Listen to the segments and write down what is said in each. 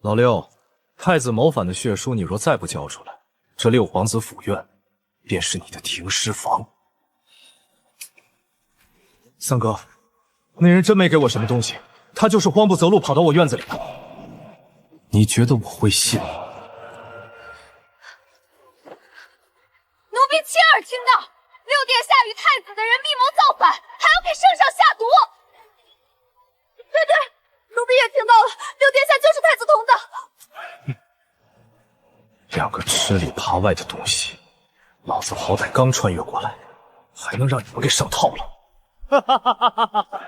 老六，太子谋反的血书，你若再不交出来，这六皇子府院便是你的停尸房。三哥，那人真没给我什么东西，他就是慌不择路跑到我院子里的。你觉得我会信吗？奴婢亲耳听到，六殿下与太子的人密谋造反，还要给圣上下毒。对，奴婢也听到了，六殿下就是太子同的。两个吃里扒外的东西，老子好歹刚穿越过来，还能让你们给上套了？哈哈哈哈哈哈！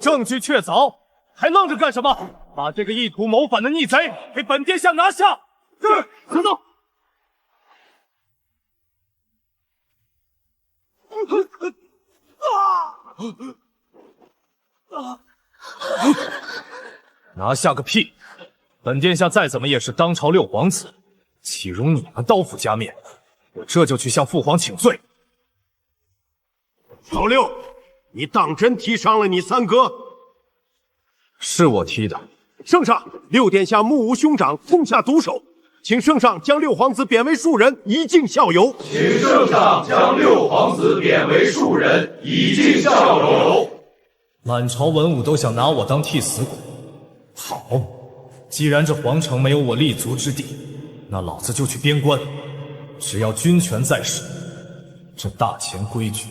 证据确凿，还愣着干什么？把这个意图谋反的逆贼给本殿下拿下！是，行动！拿下个屁！本殿下再怎么也是当朝六皇子，岂容你们刀斧加面？我这就去向父皇请罪。老六，你当真踢伤了你三哥？是我踢的。圣上，六殿下目无兄长，痛下毒手，请圣上将六皇子贬为庶人，以儆效尤。请圣上将六皇子贬为庶人，以儆效尤。满朝文武都想拿我当替死鬼。好，既然这皇城没有我立足之地，那老子就去边关。只要军权在手，这大钱规矩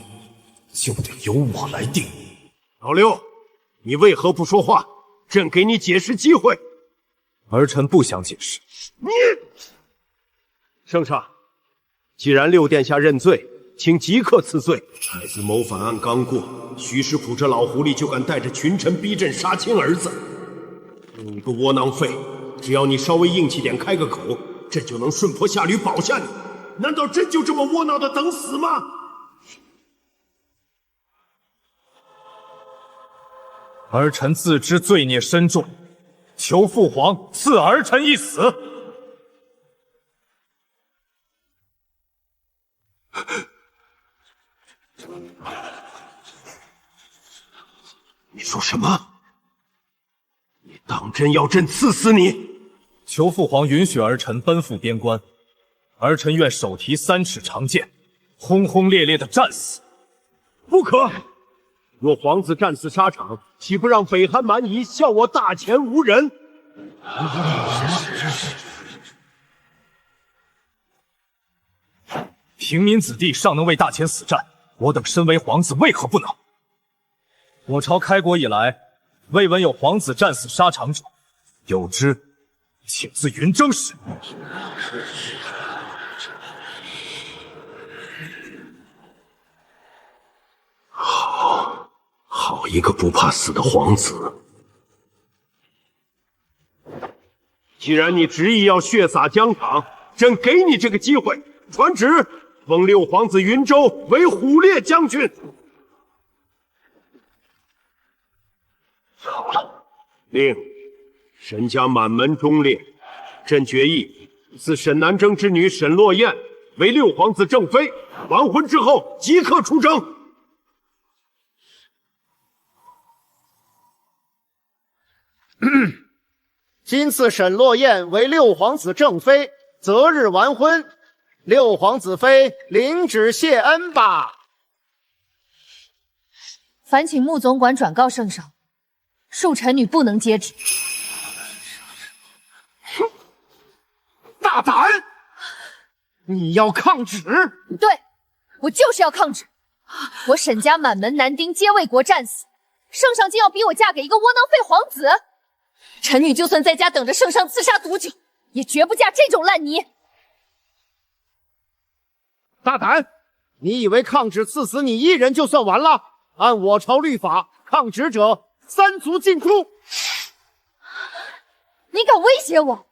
就得由我来定。老六，你为何不说话？朕给你解释机会。儿臣不想解释。你，圣上，既然六殿下认罪，请即刻赐罪。太子谋反案刚过，徐世普这老狐狸就敢带着群臣逼朕杀亲儿子。你个窝囊废，只要你稍微硬气点开个口，朕就能顺坡下驴保下你。难道朕就这么窝囊的等死吗？儿臣自知罪孽深重，求父皇赐儿臣一死。你说什么？你当真要朕赐死你？求父皇允许儿臣奔赴边关，儿臣愿手提3尺长剑，轰轰烈烈的战死。不可！若皇子战死沙场，岂不让北韩蛮夷笑我大前无人？平民子弟尚能为大前死战，我等身为皇子为何不能？我朝开国以来，未闻有皇子战死沙场者，有之，请自云征使。好一个不怕死的皇子！既然你执意要血洒疆场，朕给你这个机会，传旨封六皇子云州为虎烈将军。好了，令沈家满门忠烈，朕决议赐沈南征之女沈落雁为六皇子正妃，完婚之后即刻出征。今赐沈落雁为六皇子正妃，择日完婚。六皇子妃领旨谢恩吧。烦请穆总管转告圣上，恕臣女不能接旨。大胆！你要抗旨？对，我就是要抗旨。我沈家满门男丁皆为国战死，圣上竟要逼我嫁给一个窝囊废皇子。臣女就算在家等着圣上刺杀毒酒，也绝不嫁这种烂泥。大胆！你以为抗旨赐死你一人就算完了？按我朝律法，抗旨者3族尽诛。你敢威胁我？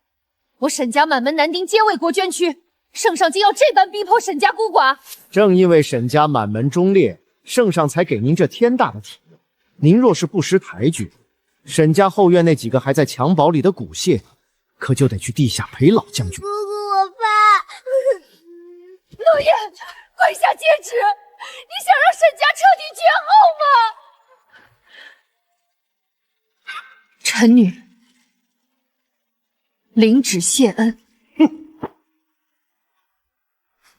我沈家满门男丁皆为国捐躯，圣上竟要这般逼迫沈家孤寡。正因为沈家满门忠烈，圣上才给您这天大的体面。您若是不识抬举，沈家后院那几个还在襁褓里的骨屑，可就得去地下陪老将军。姑姑，我怕。落雁，跪下接旨！你想让沈家彻底绝后吗？臣女领旨谢恩。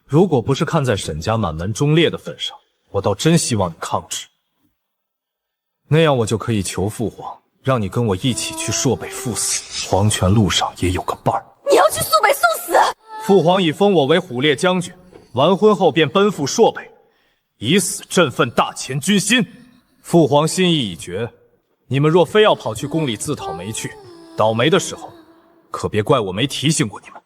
如果不是看在沈家满门忠烈的份上，我倒真希望你抗旨。那样我就可以求父皇，让你跟我一起去朔北赴死，黄泉路上也有个伴儿。你要去肃北送死？父皇已封我为虎烈将军，完婚后便奔赴朔北，以死振奋大前军心。父皇心意已决，你们若非要跑去宫里自讨没趣，倒霉的时候，可别怪我没提醒过你们。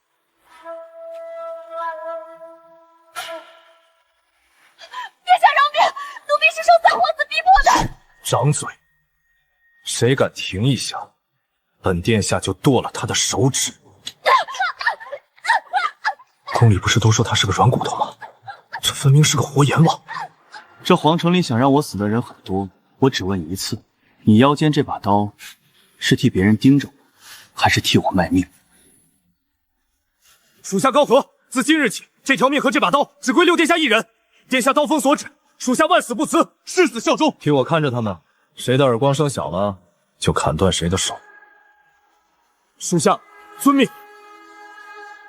殿下饶命！奴婢是受三皇子逼迫的。张嘴！谁敢停一下，本殿下就剁了他的手指。宫里不是都说他是个软骨头吗？这分明是个活阎王。这皇城里想让我死的人很多，我只问一次：你腰间这把刀，是替别人盯着我，还是替我卖命？属下高和，自今日起，这条命和这把刀只归六殿下一人。殿下刀锋所指，属下万死不辞，誓死效忠。替我看着他们，谁的耳光声小了，就砍断谁的手。属下遵命。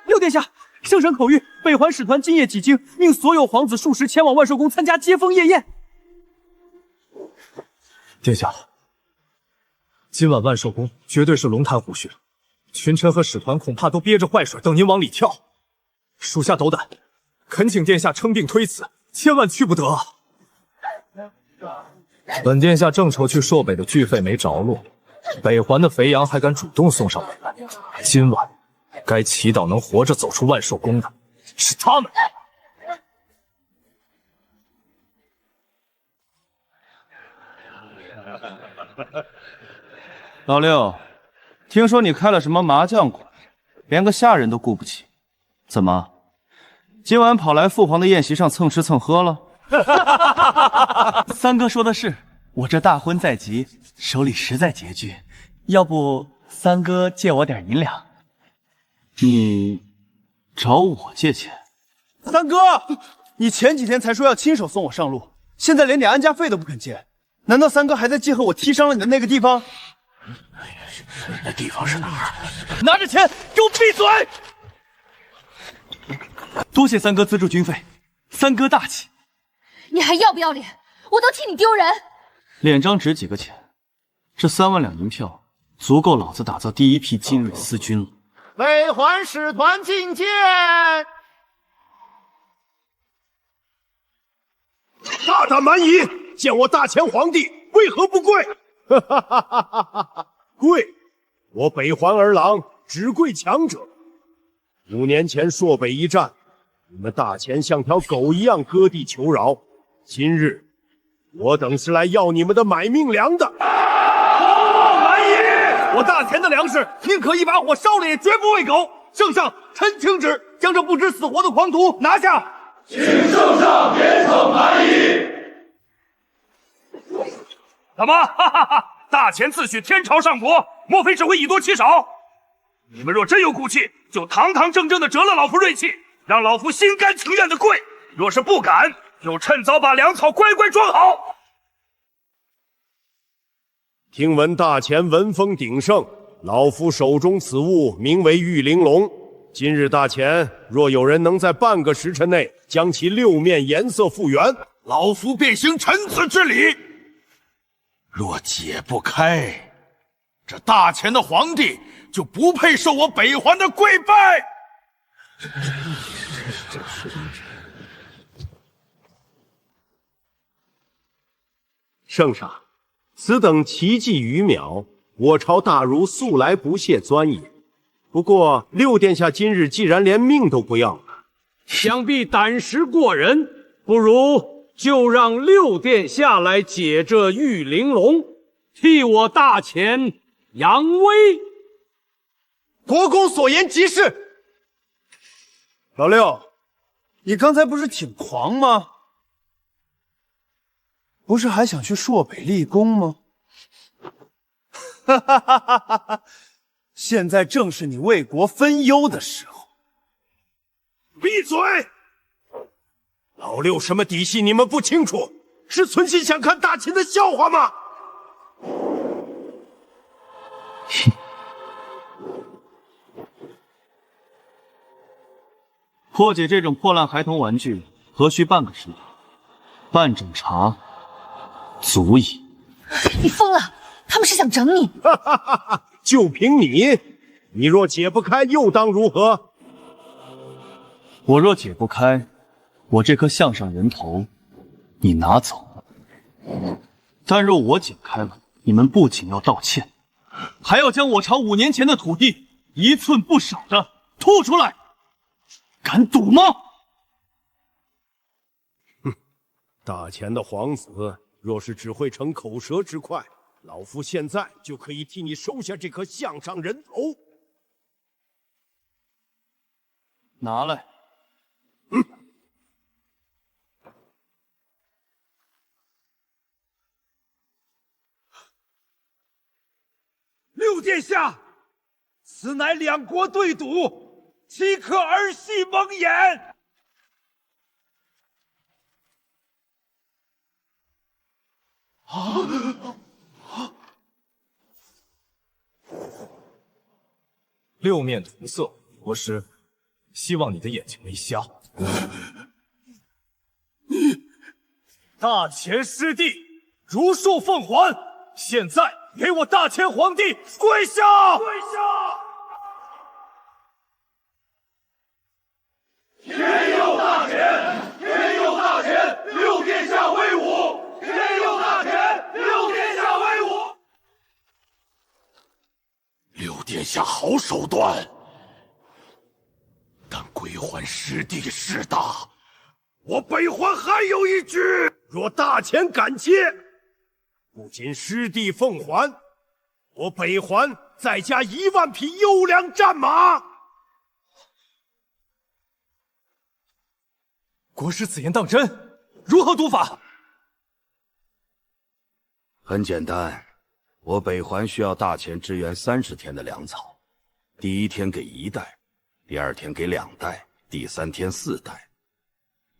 六殿下，圣上口谕，北环使团今夜几经，命所有皇子数十前往万寿宫参加接风夜宴。殿下，今晚万寿宫绝对是龙潭虎穴，群臣和使团恐怕都憋着坏水等您往里跳。属下斗胆，恳请殿下称病推辞，千万去不得啊！本殿下正愁去朔北的巨费没着落，北环的肥羊还敢主动送上门来。今晚该祈祷能活着走出万寿宫的是他们。老六，听说你开了什么麻将馆，连个下人都雇不起，怎么？今晚跑来父皇的宴席上蹭吃蹭喝了？三哥说的是，我这大婚在即，手里实在拮据，要不三哥借我点银两？你找我借钱？三哥，你前几天才说要亲手送我上路，现在连点安家费都不肯借，难道三哥还在记恨我踢伤了你的那个地方？那地方是哪儿？拿着钱给我闭嘴！多谢三哥资助军费，三哥大气。你还要不要脸？我都替你丢人。脸张值几个钱？这3万两银票足够老子打造第一批精锐司军了。北环使团觐见。大胆蛮夷，见我大前皇帝，为何不跪？跪！我北环儿郎只跪强者。5年前朔北一战，你们大前像条狗一样割地求饶。今日，我等是来要你们的买命粮的。蛮夷！我大前的粮食，宁可一把火烧了，也绝不喂狗。圣上，臣请旨，将这不知死活的狂徒拿下。请圣上严惩蛮夷。怎么？哈哈哈！大前自诩天朝上国，莫非只会以多欺少？你们若真有骨气，就堂堂正正的折了老夫锐气，让老夫心甘情愿的跪。若是不敢，就趁早把粮草乖乖装好。听闻大前文风鼎盛，老夫手中此物名为玉玲珑。今日大前若有人能在半个时辰内将其6面颜色复原，老夫便行臣子之礼。若解不开，这大前的皇帝就不配受我北环的跪拜。圣上，此等奇技于秒，我朝大儒素来不屑钻也。不过6殿下今日既然连命都不要了，想必胆识过人，不如就让6殿下来解这玉玲珑，替我大前扬威。国公所言极是。老六，你刚才不是挺狂吗？不是还想去朔北立功吗？哈哈哈哈哈哈！现在正是你为国分忧的时候。闭嘴！老六什么底细你们不清楚？是存心想看大秦的笑话吗？破解这种破烂孩童玩具，何须半个时辰？半盏茶足矣。你疯了！他们是想整你。哈哈哈哈！就凭你，你若解不开，又当如何？我若解不开，我这颗项上人头，你拿走。但若我解开了，你们不仅要道歉，还要将我朝5年前的土地一寸不少的吐出来。敢赌吗？哼，大钱的皇子，若是只会逞口舌之快，老夫现在就可以替你收下这颗项上人头。拿来。六殿下，此乃两国对赌，岂可儿戏蒙眼？六面图色，国师，希望你的眼睛没瞎。大钱师弟如数奉还，现在给我大钱皇帝跪下！跪下！天佑大钱！天佑大钱！六殿下威武！天佑大钱！六殿下威武！六殿下好手段，但归还师弟势大，我北环还有一局。若大钱敢接，不仅师弟奉还，我北环再加1万匹优良战马。国师此言当真？如何赌法？很简单，我北环需要大钱支援30天的粮草，第1天给1袋，第2天给2袋，第3天4袋，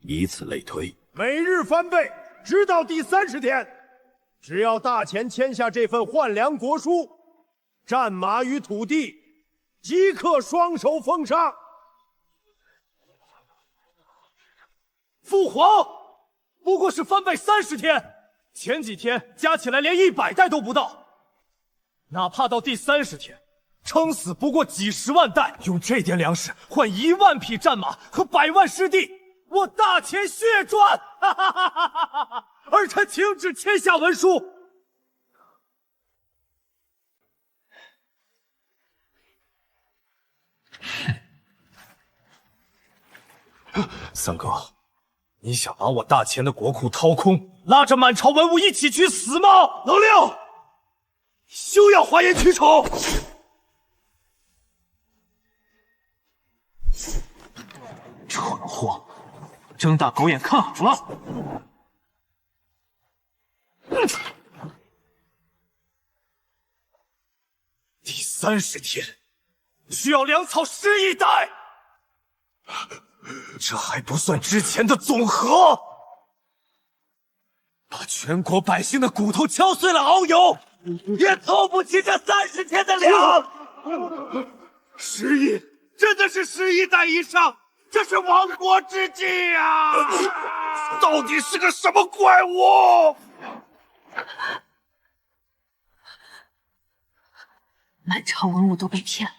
以此类推，每日翻倍，直到第30天。只要大钱签下这份换粮国书，战马与土地即刻双手奉上。父皇，不过是翻倍30天，前几天加起来连100袋都不到，哪怕到第30天，撑死不过几10万袋。用这点粮食换1万匹战马和100万师弟，我大钱血赚！哈哈哈哈哈哈！儿臣请旨签下文书。三哥，你想把我大钱的国库掏空，拉着满朝文武一起去死吗？老六，休要花言巧语！蠢货，睁大狗眼看好了！第30天需要粮草11袋，这还不算之前的总和。把全国百姓的骨头敲碎了遨游，也凑不齐这30天的粮。10亿，真的是11袋以上，这是亡国之计啊！到底是个什么怪物？满朝文武都被骗了，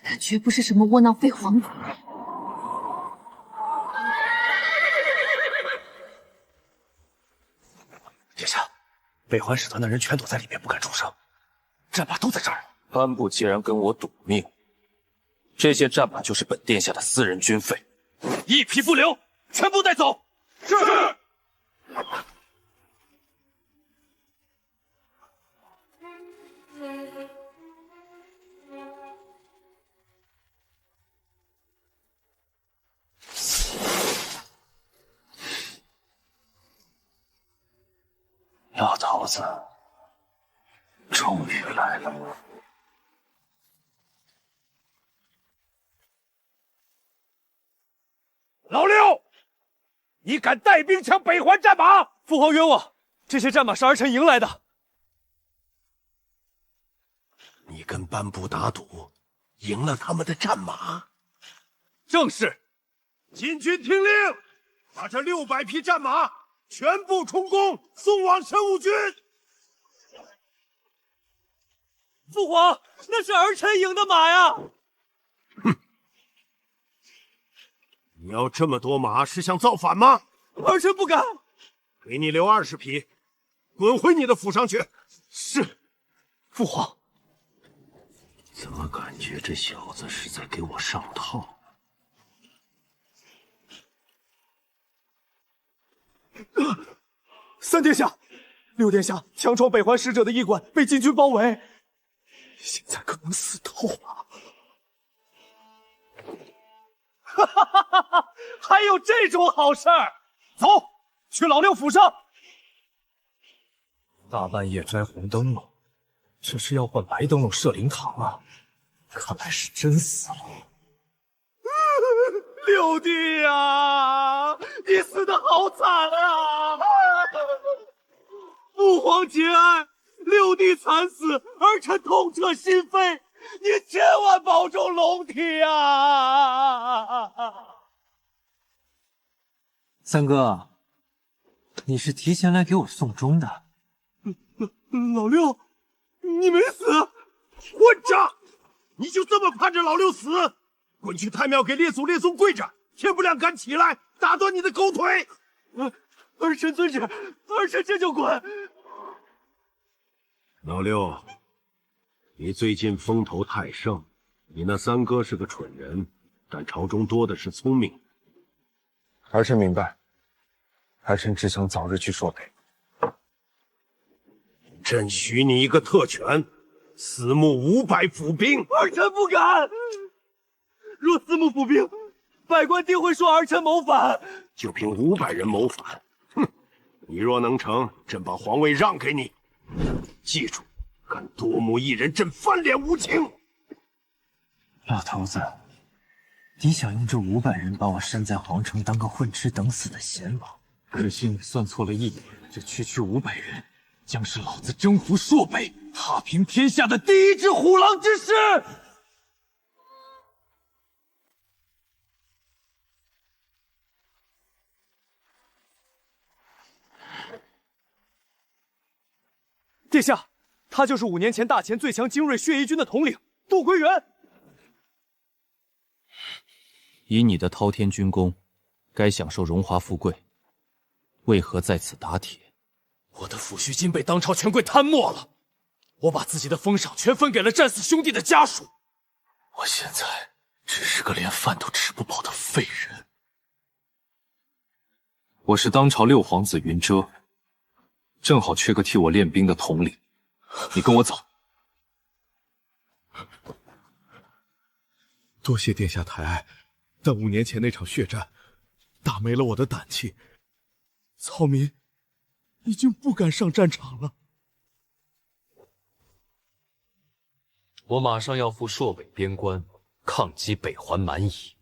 他绝不是什么窝囊废皇子。殿下，北环使团的人全躲在里面，不敢出声，战马都在这儿。班部既然跟我赌命，这些战马就是本殿下的私人军费，一匹不留，全部带走。是。老头子终于来了。老六，你敢带兵抢北环战马？父皇冤枉，这些战马是儿臣赢来的。你跟班部打赌，赢了他们的战马？正是，禁军听令，把这600匹战马全部充公，送往神武军。父皇，那是儿臣赢的马呀！哼，你要这么多马是想造反吗？儿臣不敢。给你留20匹，滚回你的府上去。是，父皇。怎么感觉这小子是在给我上套？三殿下，6殿下强闯北环使者的驿馆，被禁军包围，现在可能死透了。哈哈哈哈哈！还有这种好事儿？走，去老六府上。大半夜摘红灯笼，这是要换白灯笼设灵堂啊！看来是真死了。六弟呀，你死得好惨啊！父皇节哀，六弟惨死，儿臣痛彻心扉，你千万保重龙体啊！三哥，你是提前来给我送终的。老六，你没死！混账！你就这么盼着老六死？滚去太庙给列祖列宗跪着，天不亮赶起来，打断你的狗腿！儿臣遵旨，儿臣这就滚。老六，你最近风头太盛，你那三哥是个蠢人，但朝中多的是聪明。儿臣明白，儿臣只想早日去朔北。朕许你一个特权，私募500府兵。儿臣不敢。若私募府兵，百官定会说儿臣谋反。就凭500人谋反，哼！你若能成，朕把皇位让给你。记住，敢多募一人，朕翻脸无情。老头子，你想用这500人把我拴在皇城当个混吃等死的贤王？可惜你算错了一点，这区500人将是老子征服朔北、踏平天下的第一支虎狼之师。殿下，他就是5年前大前最强精锐血翼军的统领杜归元。以你的滔天军功，该享受荣华富贵，为何在此打铁？我的抚恤金被当朝权贵贪没了，我把自己的封赏全分给了战死兄弟的家属。我现在只是个连饭都吃不饱的废人。我是当朝6皇子云遮，正好缺个替我练兵的统领，你跟我走。多谢殿下抬爱，但5年前那场血战，打没了我的胆气，草民已经不敢上战场了。我马上要赴朔北边关，抗击北环蛮夷。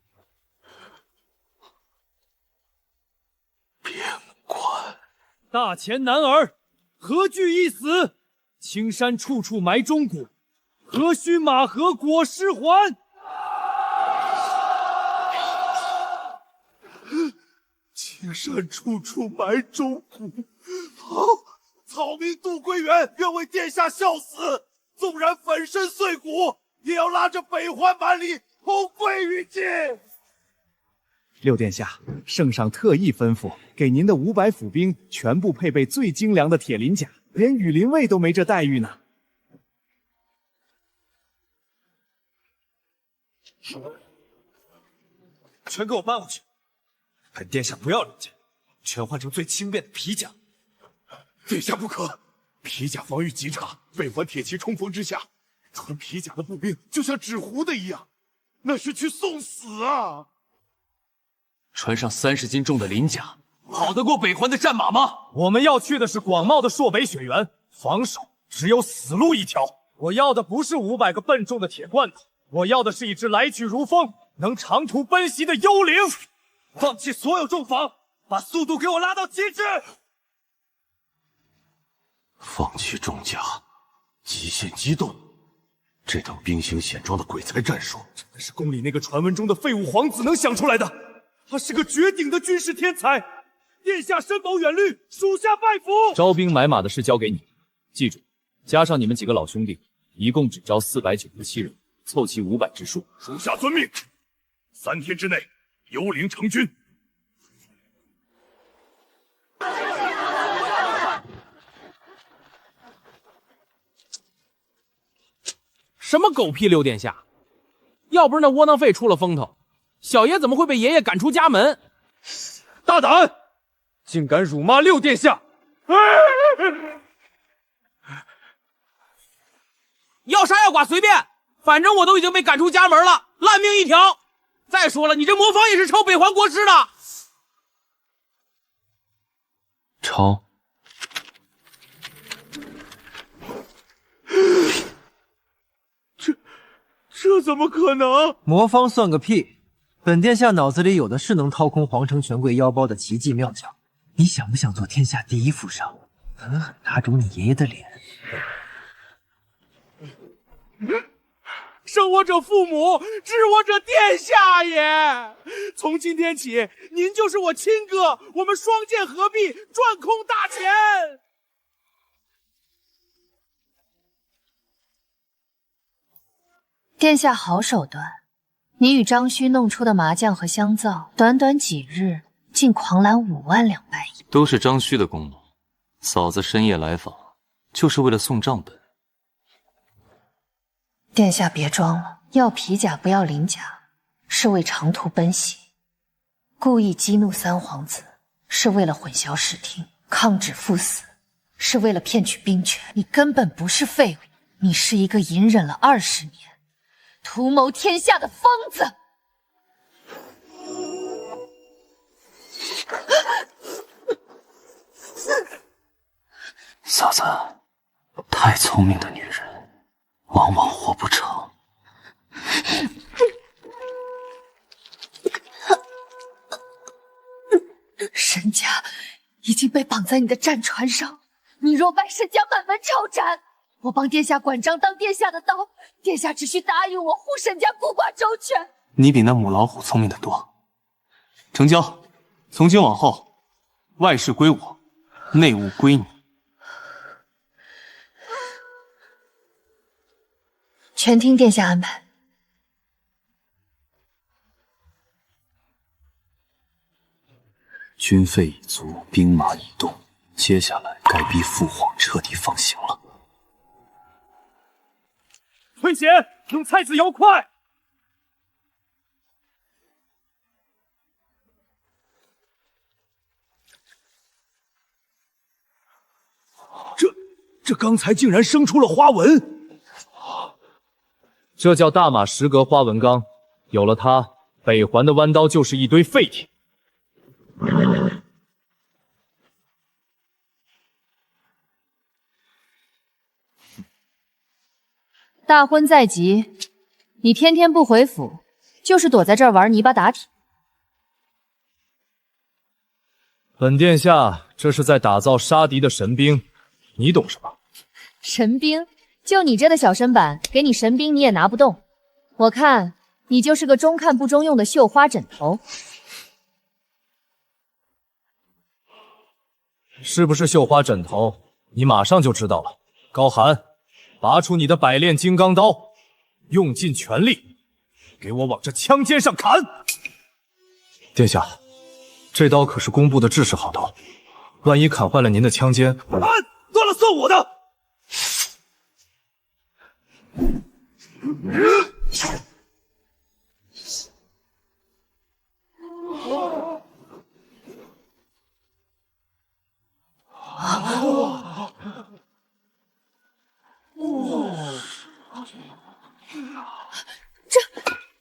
边关，大前男儿何惧一死？青山处处埋忠骨，何须马和裹尸还？青山处处埋忠骨。好，草民杜归元愿为殿下效死，纵然粉身碎骨，也要拉着北环蛮夷同归于尽。6殿下，圣上特意吩咐给您的500府兵全部配备最精良的铁鳞甲，连羽林卫都没这待遇呢。全给我搬回去！本殿下不要人家，全换成最轻便的皮甲。殿下不可，皮甲防御极差，北环铁骑冲锋之下，穿皮甲的步兵就像纸糊的一样，那是去送死啊！穿上30斤重的鳞甲，跑得过北环的战马吗？我们要去的是广袤的朔北雪原，防守只有死路一条。我要的不是500个笨重的铁罐头，我要的是一只来去如风、能长途奔袭的幽灵。放弃所有重防，把速度给我拉到极致。放弃重甲，极限机动，这等兵行险状的鬼才战术，真的是宫里那个传闻中的废物皇子能想出来的。他是个绝顶的军事天才。殿下深谋远虑，属下拜服。招兵买马的事交给你，记住，加上你们几个老兄弟，一共只招497人，凑齐500之数。属下遵命。3天之内，幽灵成军。什么狗屁六殿下！要不是那窝囊废出了风头，小爷怎么会被爷爷赶出家门？大胆，竟敢辱骂六殿下！要杀要剐随便，反正我都已经被赶出家门了，烂命一条。再说了，你这魔方也是抄北环国师的。抄？这怎么可能？魔方算个屁！本殿下脑子里有的是能掏空皇城权贵腰包的奇技妙脚。你想不想做天下第一富商，狠狠打肿你爷爷的脸？生我者父母，治我者殿下也。从今天起，您就是我亲哥，我们双剑合璧，赚空大钱。殿下好手段，你与张须弄出的麻将和香皂，短短几日竟狂揽5万2败役，都是张须的功劳。嫂子深夜来访，就是为了送账本。殿下别装了，要皮甲不要鳞甲，是为长途奔袭；故意激怒3皇子，是为了混淆视听，抗旨赴死，是为了骗取兵权。你根本不是废物，你是一个隐忍了20年，图谋天下的疯子。嫂子，太聪明的女人往往活不长。沈家已经被绑在你的战船上，你若败，沈家满门抄斩。我帮殿下管账，当殿下的刀，殿下只需答应我，护沈家孤寡周全。你比那母老虎聪明得多。成交，从今往后，外事归我，内务归你。全听殿下安排。军费已足，兵马已动，接下来该逼父皇彻底放行了。崔贤，用菜籽摇快。这刚才竟然生出了花纹。这叫大马十格花纹钢，有了它，北环的弯刀就是一堆废铁。大婚在即，你天天不回府，就是躲在这儿玩泥巴打铁。本殿下这是在打造杀敌的神兵，你懂什么？神兵？就你这的小身板，给你神兵你也拿不动。我看你就是个中看不中用的绣花枕头。是不是绣花枕头？你马上就知道了。高寒，拔出你的百炼金刚刀，用尽全力，给我往这枪尖上砍！殿下，这刀可是工部的制式好刀，万一砍坏了您的枪尖，断了算我的！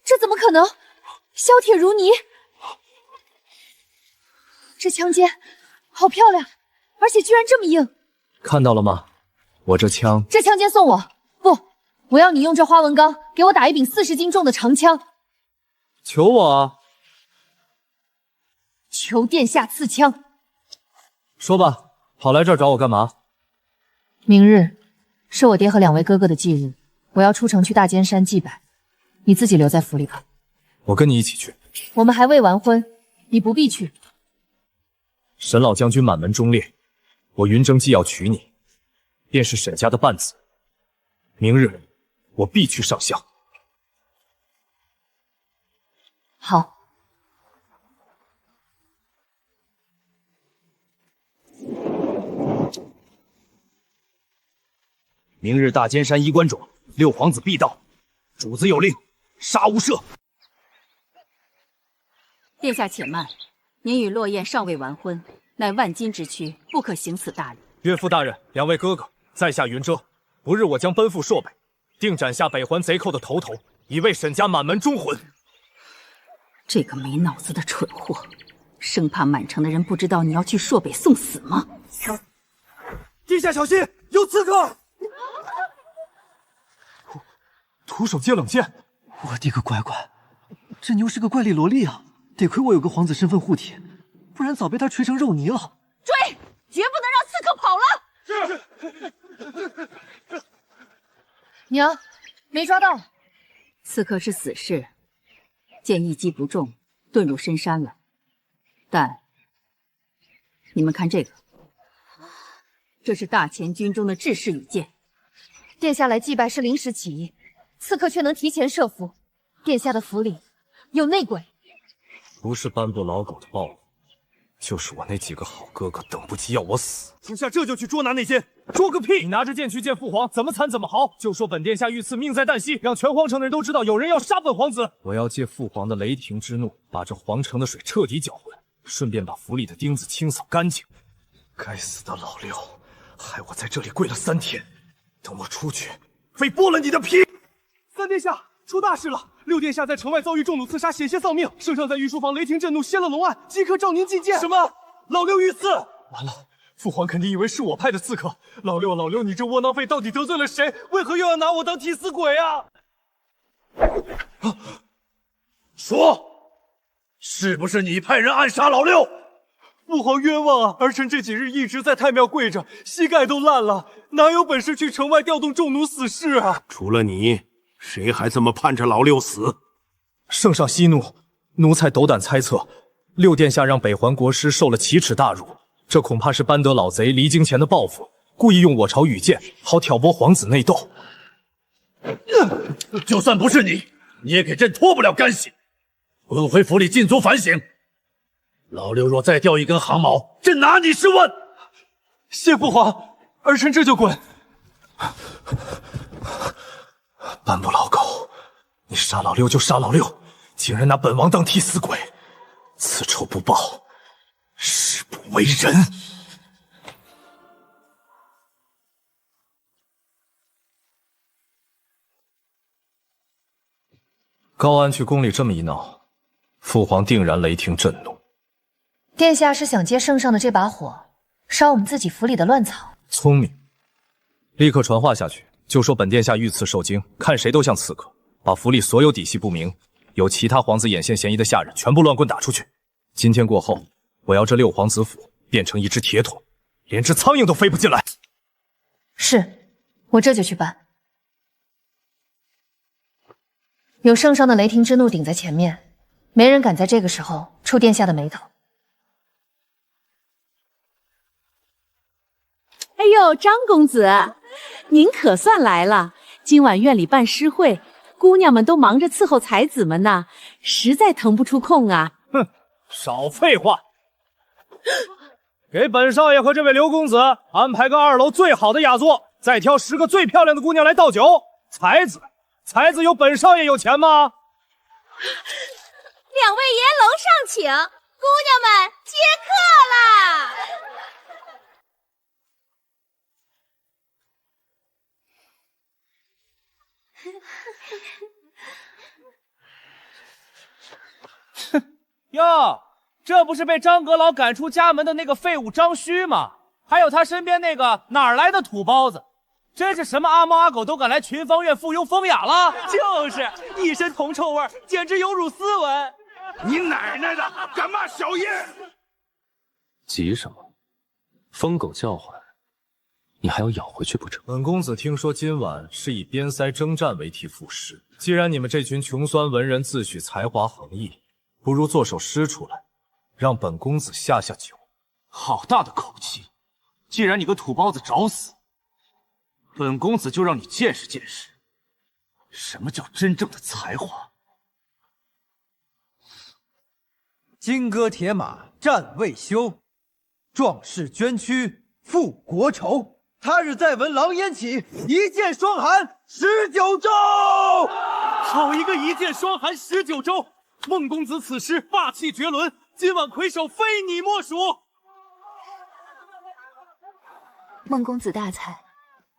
这怎么可能？削铁如泥，这枪尖好漂亮，而且居然这么硬。看到了吗？我这枪，这枪尖送我，不，我要你用这花纹钢给我打一柄40斤重的长枪。求我啊！求殿下赐枪。说吧，跑来这儿找我干嘛？明日是我爹和2位哥哥的忌日，我要出城去大尖山祭拜，你自己留在府里吧。我跟你一起去。我们还未完婚，你不必去。沈老将军满门忠烈，我云峥既要娶你，便是沈家的半子。明日我必去上香。好。明日大尖山衣冠冢，六皇子必到。主子有令，杀无赦。殿下且慢，您与洛雁尚未完婚，乃万金之躯，不可行此大礼。岳父大人，两位哥哥，在下云遮，不日我将奔赴朔北，定斩下北环贼寇的头，以为沈家满门忠魂。这个没脑子的蠢货，生怕满城的人不知道你要去朔北送死吗？殿下小心，有刺客！徒手接冷箭，我的个乖乖，这妞是个怪力萝莉啊！得亏我有个皇子身份护体，不然早被他锤成肉泥了。追，绝不能让刺客跑了！是。娘，没抓到。刺客是死士，箭一击不中，遁入深山了。但你们看这个，这是大前军中的制式羽箭。殿下来祭拜是临时起意，刺客却能提前设伏，殿下的府里有内鬼。不是斑布老狗的报复，就是我那几个好哥哥等不及要我死。属下这就去捉拿那奸。捉个屁！你拿着剑去见父皇，怎么惨怎么嚎，就说本殿下遇刺命在旦夕，让全皇城的人都知道有人要杀本皇子。我要借父皇的雷霆之怒，把这皇城的水彻底搅浑，顺便把府里的钉子清扫干净。该死的老六，害我在这里跪了3天，等我出去，非剥了你的皮！三殿下，出大事了！六殿下在城外遭遇重弩刺杀，险些丧命。圣上在御书房雷霆震怒，掀了龙案，即刻召您觐见。什么？老六遇刺？完了！父皇肯定以为是我派的刺客。老六，你这窝囊废到底得罪了谁？为何又要拿我当替死鬼啊？说，是不是你派人暗杀老六？父皇冤枉啊！儿臣这几日一直在太庙跪着，膝盖都烂了，哪有本事去城外调动重弩死士啊？除了你，谁还这么盼着老六死？圣上息怒，奴才斗胆猜测，六殿下让北环国师受了奇耻大辱。这恐怕是班德老贼离京前的报复，故意用我朝羽箭，好挑拨皇子内斗。就算不是你，你也给朕脱不了干系。滚回府里禁足反省。老六若再掉一根汗毛，朕拿你是问。谢父皇，儿臣这就滚。斑布老狗，你杀老六就杀老六，竟然拿本王当替死鬼，此仇不报，誓不为人。高安去宫里这么一闹，父皇定然雷霆震怒。殿下是想借圣上的这把火，烧我们自己府里的乱草？聪明，立刻传话下去，就说本殿下遇刺受惊，看谁都像刺客，把府里所有底细不明、有其他皇子眼线嫌疑的下人全部乱棍打出去。今天过后，我要这六皇子府变成一只铁桶，连只苍蝇都飞不进来。是，我这就去办。有圣上的雷霆之怒顶在前面，没人敢在这个时候触殿下的眉头。哎呦，张公子，您可算来了！今晚院里办诗会，姑娘们都忙着伺候才子们呢，实在腾不出空啊。哼，少废话！给本少爷和这位刘公子安排个2楼最好的雅座，再挑10个最漂亮的姑娘来倒酒。才子有本少爷有钱吗？两位爷楼上请，姑娘们接客啦！哟，这不是被张阁老赶出家门的那个废物张须吗？还有他身边那个哪儿来的土包子？真是什么阿猫阿狗都敢来群芳院附庸风雅了？就是一身铜臭味，简直有辱斯文。你奶奶的，敢骂小爷！急什么？疯狗叫唤，你还要咬回去不成？本公子听说今晚是以边塞征战为题赋诗，既然你们这群穷酸文人自诩才华横溢，不如做首诗出来，让本公子下下酒。好大的口气！既然你个土包子找死，本公子就让你见识见识，什么叫真正的才华。金戈铁马战未休，壮士捐躯复国仇。他日再闻狼烟起，一箭双寒19州。好一个一箭双寒19州！孟公子此时霸气绝伦，今晚魁首非你莫属。孟公子大才，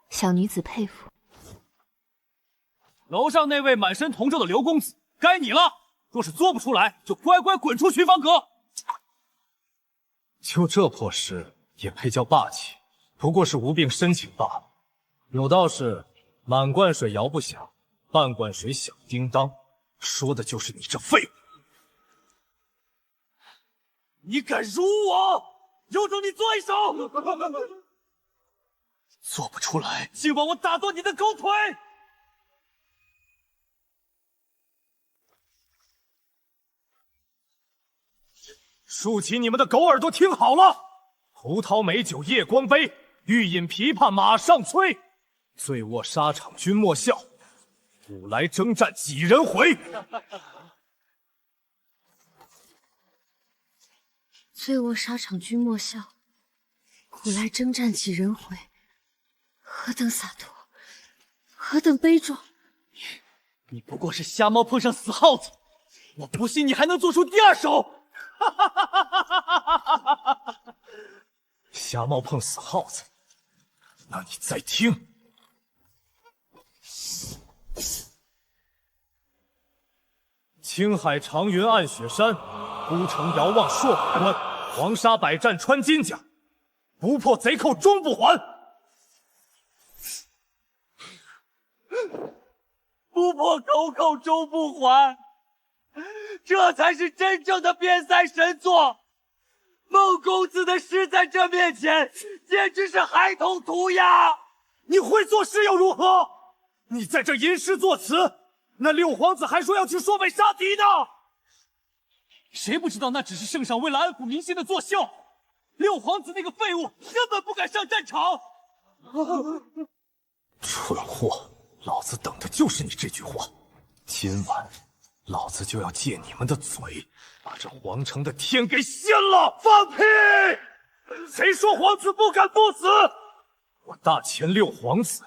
小女子佩服。楼上那位满身铜皱的刘公子，该你了。若是做不出来，就乖乖滚出群芳阁。就这破事也配叫霸气？不过是无病申请罢了。有道是满罐水摇不响，半罐水响叮当，说的就是你这废物。你敢辱我，有种你做一手！做不出来，今晚我打断你的狗腿！竖起你们的狗耳朵，听好了！葡萄美酒夜光杯，欲饮琵琶马上催。醉卧沙场君莫笑，古来征战几人回？醉卧沙场君莫笑，古来征战几人回。何等洒脱，何等悲壮！你不过是瞎猫碰上死耗子，我不信你还能做出第二手！瞎猫碰死耗子，那你再听。青海长云暗雪山，孤城遥望朔北关。黄沙百战穿金甲，不破贼寇终不还。不破狗口终不还，这才是真正的边塞神作。孟公子的诗在这面前，简直是孩童涂鸦。你会作诗又如何？你在这吟诗作词，那六皇子还说要去朔北杀敌呢。谁不知道那只是圣上为了安抚民心的作秀？六皇子那个废物根本不敢上战场。蠢货！老子等的就是你这句话。今晚，老子就要借你们的嘴，把这皇城的天给掀了！放屁！谁说皇子不敢不死？我大前六皇子，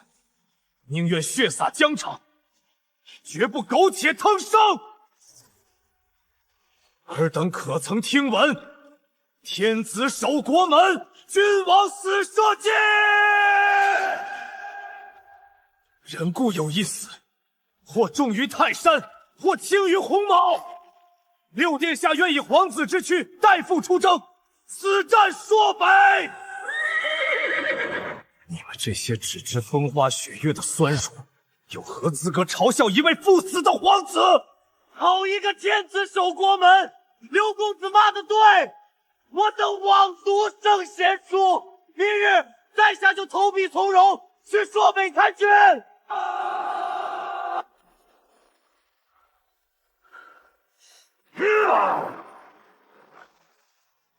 宁愿血洒疆场，绝不苟且腾生。尔等可曾听闻？天子守国门，君王死社稷。人固有一死，或重于泰山，或轻于鸿毛。六殿下愿以皇子之躯代父出征，死战朔北。你们这些只知风花雪月的酸儒，有何资格嘲笑一位不死的皇子？好一个天子守国门！刘公子骂的对，我等枉读圣贤书。明日在下就投笔从戎，去朔北参军。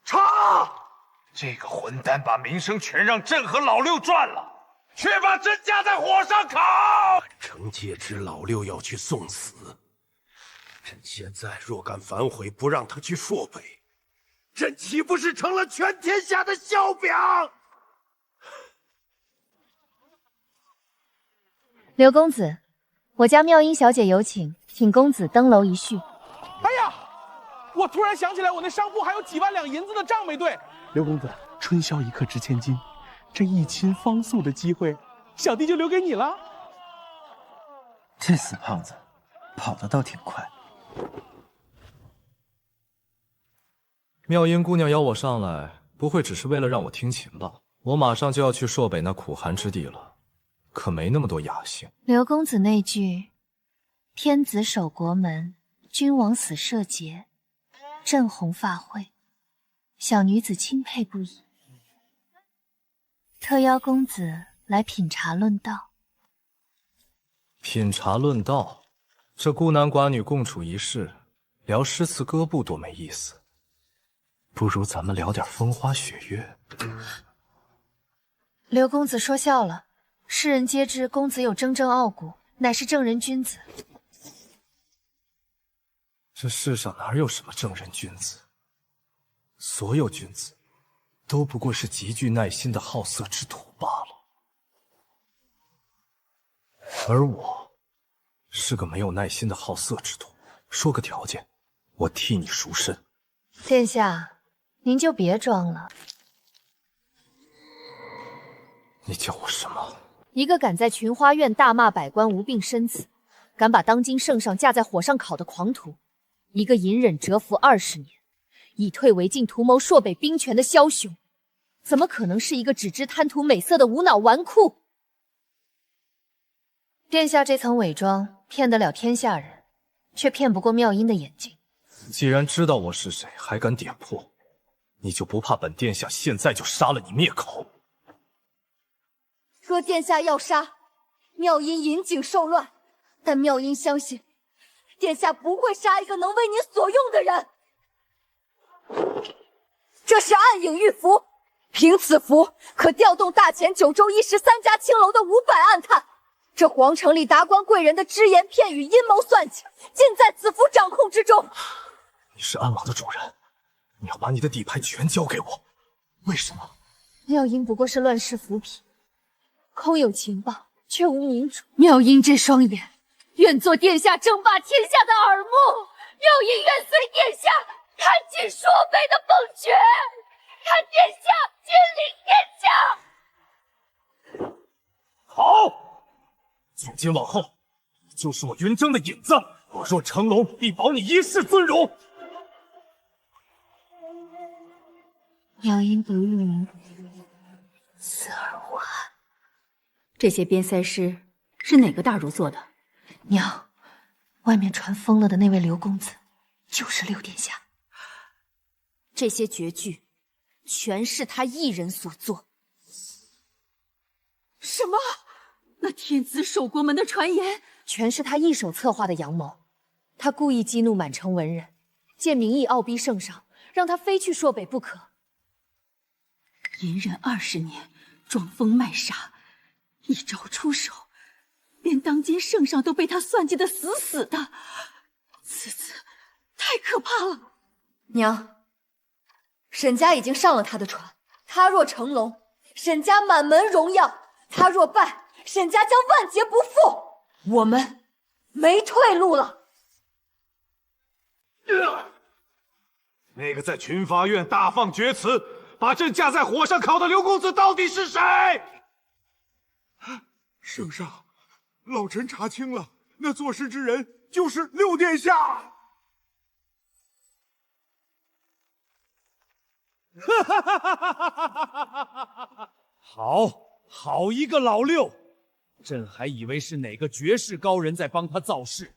查！这个混蛋把名声全让朕和老六赚了，却把朕架在火上烤。臣戒知老六要去送死，朕现在若敢反悔，不让他去朔北，朕岂不是成了全天下的笑柄？刘公子，我家妙音小姐有请，请公子登楼一叙。哎呀，我突然想起来，我那商铺还有几万两银子的账没对。刘公子，春宵一刻值千金，这一亲方素的机会，小弟就留给你了。这死胖子，跑得倒挺快。妙音姑娘邀我上来，不会只是为了让我听琴吧？我马上就要去朔北那苦寒之地了。可没那么多雅兴。刘公子那句“天子守国门，君王死社稷”，震红发会，小女子钦佩不已。特邀公子来品茶论道。品茶论道，这孤男寡女共处一室，聊诗词歌赋多没意思。不如咱们聊点风花雪月。刘公子说笑了，世人皆知公子有铮铮傲骨，乃是正人君子。这世上哪有什么正人君子？所有君子都不过是极具耐心的好色之徒罢了。而我是个没有耐心的好色之徒。说个条件，我替你赎身。殿下，您就别装了。你叫我什么？一个敢在群花院大骂百官无病身子，敢把当今圣上架在火上烤的狂徒，一个隐忍蛰伏20年，以退为进图谋朔北兵权的枭雄，怎么可能是一个只知贪图美色的无脑纨绔？殿下这层伪装骗得了天下人，却骗不过妙音的眼睛。既然知道我是谁，还敢点破，你就不怕本殿下现在就杀了你灭口？若殿下要杀，妙音引颈受乱，但妙音相信，殿下不会杀一个能为您所用的人。这是暗影玉符，凭此符可调动大前9州113家青楼的500暗探。这皇城里达官贵人的只言片语、阴谋算计，尽在此符掌控之中。你是安王的主人，你要把你的底牌全交给我，为什么？妙音不过是乱世浮妣，空有情报，却无明主。妙音这双眼，愿做殿下争霸天下的耳目。妙音愿随殿下看尽朔北的崩决，看殿下君临天下。好。从今往后，你就是我云峥的影子。我若成龙，必保你一世尊荣。妙音不遇明，死而无憾。这些边塞诗是哪个大儒做的？娘，外面传疯了的那位刘公子，就是六殿下。这些绝句，全是他一人所作。什么？那天子守国门的传言，全是他一手策划的阳谋。他故意激怒满城文人，借名义傲逼圣上，让他非去朔北不可。隐忍20年，装疯卖傻，一招出手，连当今圣上都被他算计得死死的。此太可怕了。娘，沈家已经上了他的船，他若成龙，沈家满门荣耀；他若败，沈家将万劫不复。我们没退路了。那个在群发院大放厥词，把朕架在火上烤的刘公子到底是谁？圣上，老臣查清了，那作诗之人就是六殿下。好一个老六！朕还以为是哪个绝世高人在帮他造势，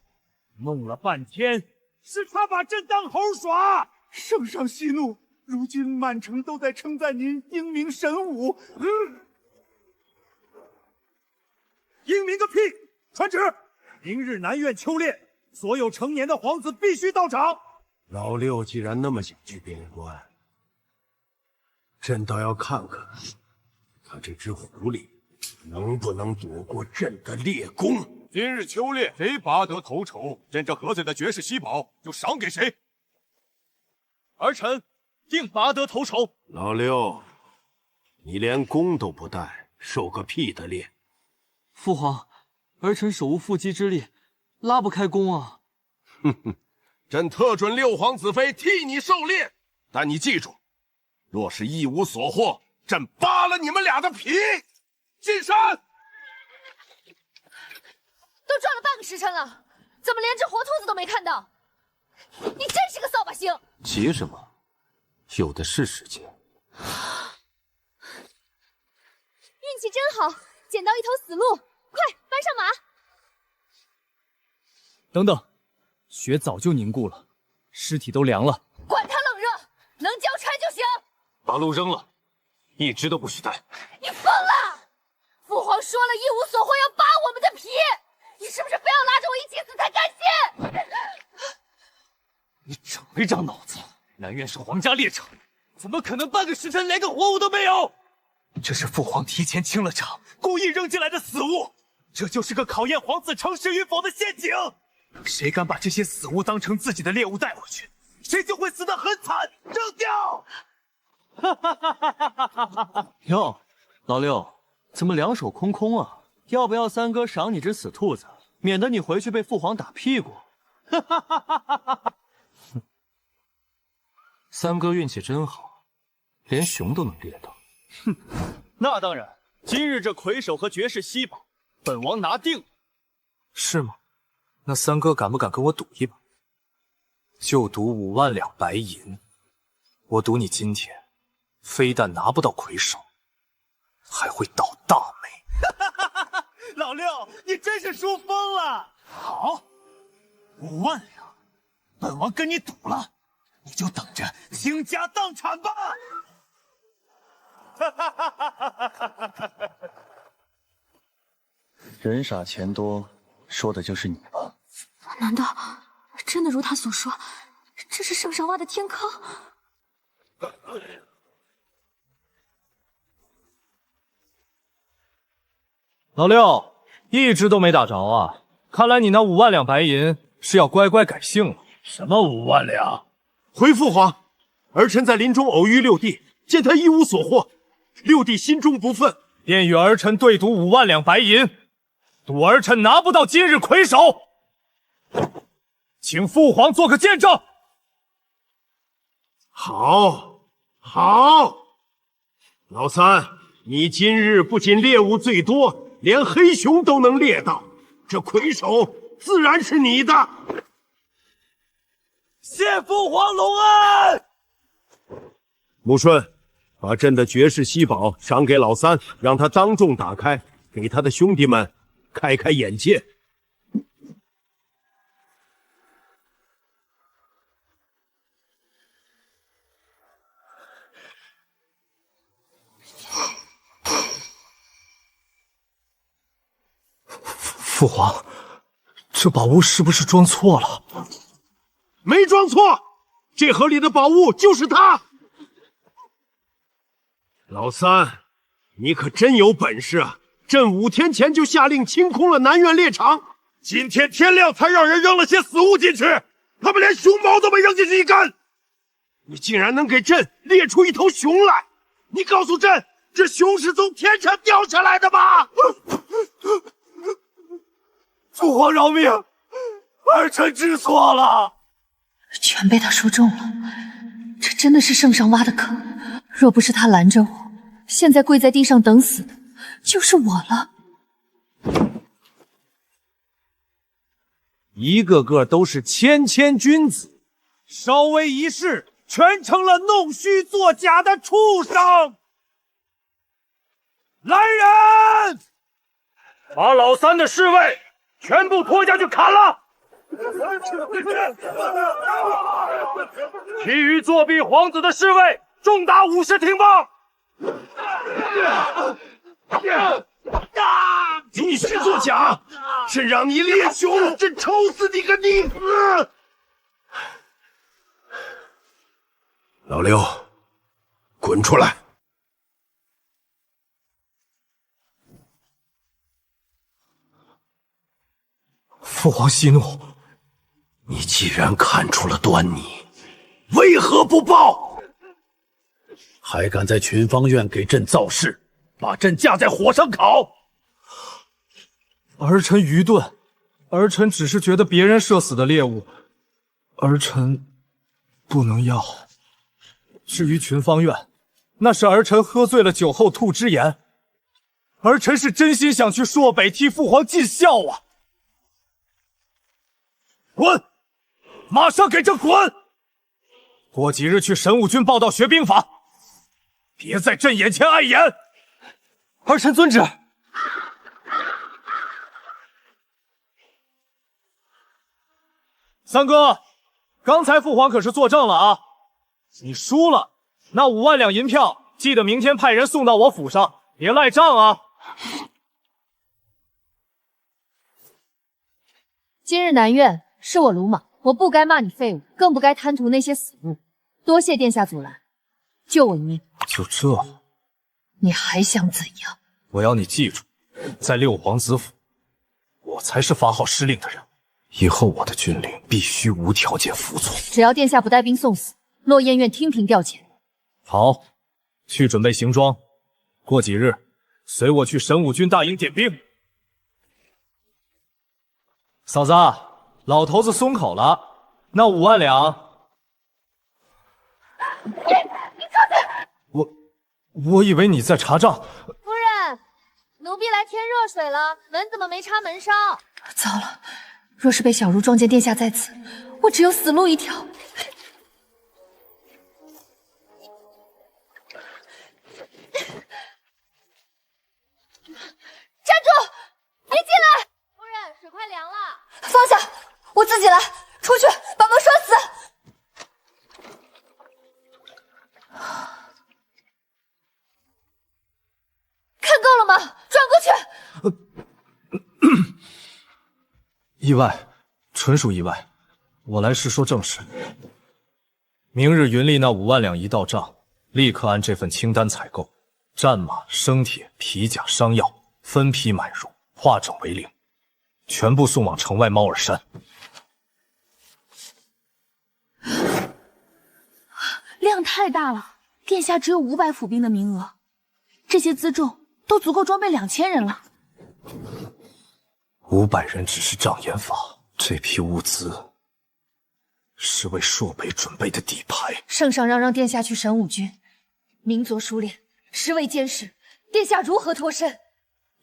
弄了半天是他把朕当猴耍。圣上息怒，如今满城都在称赞您英明神武。英明个屁！传旨，明日南苑秋练，所有成年的皇子必须到场。老六既然那么想去边关，朕倒要看看他这只狐狸能不能躲过朕的猎弓。今日秋猎，谁拔得头筹，朕这盒子的绝世稀宝就赏给谁。儿臣定拔得头筹。老六，你连弓都不带，受个屁的猎！父皇，儿臣手无缚鸡之力，拉不开弓啊。哼哼，朕特准六皇子妃替你狩猎，但你记住，若是一无所获，朕扒了你们俩的皮！进山！都转了半个时辰了，怎么连只活兔子都没看到？你真是个扫把星！急什么？有的是时间。运气真好，捡到一头死鹿，快搬上马！等等，雪早就凝固了，尸体都凉了。管他冷热，能交差就行。把鹿扔了，一只都不许带。你疯了！父皇说了，一无所获要扒我们的皮，你是不是非要拉着我一起死才甘心？你长没长脑子？南苑是皇家猎场，怎么可能半个时辰连个活物都没有？这是父皇提前清了场，故意扔进来的死物。这就是个考验皇子诚实与否的陷阱。谁敢把这些死物当成自己的猎物带回去，谁就会死得很惨。扔掉！哈哈哈哈哈哈！哟，老六，怎么两手空空啊？要不要三哥赏你只死兔子，免得你回去被父皇打屁股？哈哈哈哈哈哈！三哥运气真好，连熊都能猎到。哼，那当然。今日这魁首和绝世稀宝，本王拿定了。是吗？那三哥敢不敢跟我赌一把？就赌5万两白银。我赌你今天非但拿不到魁首，还会倒大霉。老六，你真是输疯了！好，5万两，本王跟你赌了，你就等着倾家荡产吧！人傻钱多，说的就是你吧？难道真的如他所说，这是圣上挖的天坑？老六，一只都没打着啊！看来你那5万两白银是要乖乖改姓了。什么5万两？回父皇，儿臣在林中偶遇六弟，见他一无所获，六弟心中不忿，便与儿臣对赌5万两白银，赌儿臣拿不到今日魁首，请父皇做个见证。好，好，老三，你今日不仅猎物最多，连黑熊都能猎到，这魁首自然是你的。谢父皇隆恩。穆顺，把朕的绝世稀宝赏给老三，让他当众打开，给他的兄弟们开开眼界。父皇，这宝物是不是装错了？没装错，这盒里的宝物就是它。老三，你可真有本事啊！朕5天前就下令清空了南苑猎场，今天天亮才让人扔了些死物进去，他们连熊猫都没扔进去一根。你竟然能给朕猎出一头熊来！你告诉朕，这熊是从天上掉下来的吗？父皇饶命，儿臣知错了。全被他说中了，这真的是圣上挖的坑。若不是他拦着我，现在跪在地上等死的就是我了。一个个都是谦君子，稍微一试，全成了弄虚作假的畜生！来人，把老三的侍卫全部拖下去砍了！其余作弊皇子的侍卫，重打50挺棒！你虚作假，朕让你猎熊，朕抽死你个逆子！老六，滚出来！父皇息怒，你既然看出了端倪，为何不报？还敢在群芳院给朕造势，把朕架在火上烤！儿臣愚钝，儿臣只是觉得别人射死的猎物，儿臣不能要。至于群芳院，那是儿臣喝醉了酒后吐之言，儿臣是真心想去朔北替父皇尽孝啊！滚！马上给朕滚！过几日去神武军报道学兵法，别在朕眼前碍眼。儿臣遵旨。三哥，刚才父皇可是作证了啊！你输了，那5万两银票记得明天派人送到我府上，别赖账啊！今日南苑是我鲁莽，我不该骂你废物，更不该贪图那些死物。多谢殿下阻拦。就我一命。就这？你还想怎样？我要你记住，在六皇子府，我才是发号施令的人。以后我的军令必须无条件服从。只要殿下不带兵送死，诺燕愿听凭调遣。好，去准备行装。过几日，随我去神武军大营点兵。嫂子，老头子松口了，那5万两。你靠近！我以为你在查账。夫人，奴婢来添热水了，门怎么没插门上？糟了，若是被小茹撞见殿下在此，我只有死路一条。站住！别进来！夫人，水快凉了。放下，我自己来。出去，把门拴死。看够了吗？转过去。意外，纯属意外。我来是说正事。明日云丽那5万两一到账，立刻按这份清单采购，战马、生铁、皮甲、伤药分批买入，化整为零，全部送往城外猫耳山。量太大了，殿下只有500府兵的名额，这些辎重都足够装备2000人了。500人只是障眼法，这批物资是为朔北准备的底牌。圣上让殿下去神武军，民族熟练，实为监视，殿下如何脱身？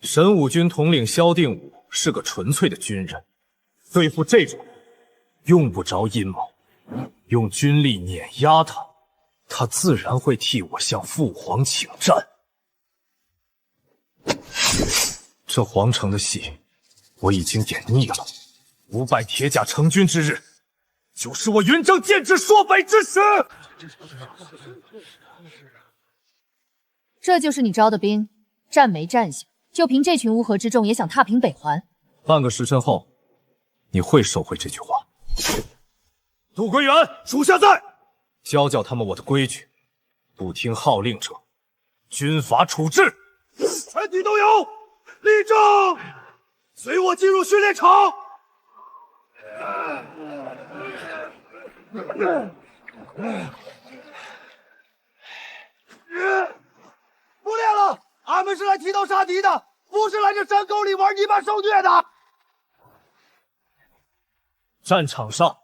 神武军统领萧定武是个纯粹的军人，对付这种人用不着阴谋，用军力碾压他，他自然会替我向父皇请战。这皇城的戏我已经演腻了，500铁甲成军之日，就是我云城剑指朔北之时。这就是你招的兵，战没战下，就凭这群乌合之众也想踏平北环？半个时辰后，你会收回这句话。杜归元，属下在。教他们我的规矩，不听号令者，军法处置。全体都有，立正，随我进入训练场。不练了，俺们是来提刀杀敌的，不是来这山沟里玩泥巴受虐的。战场上，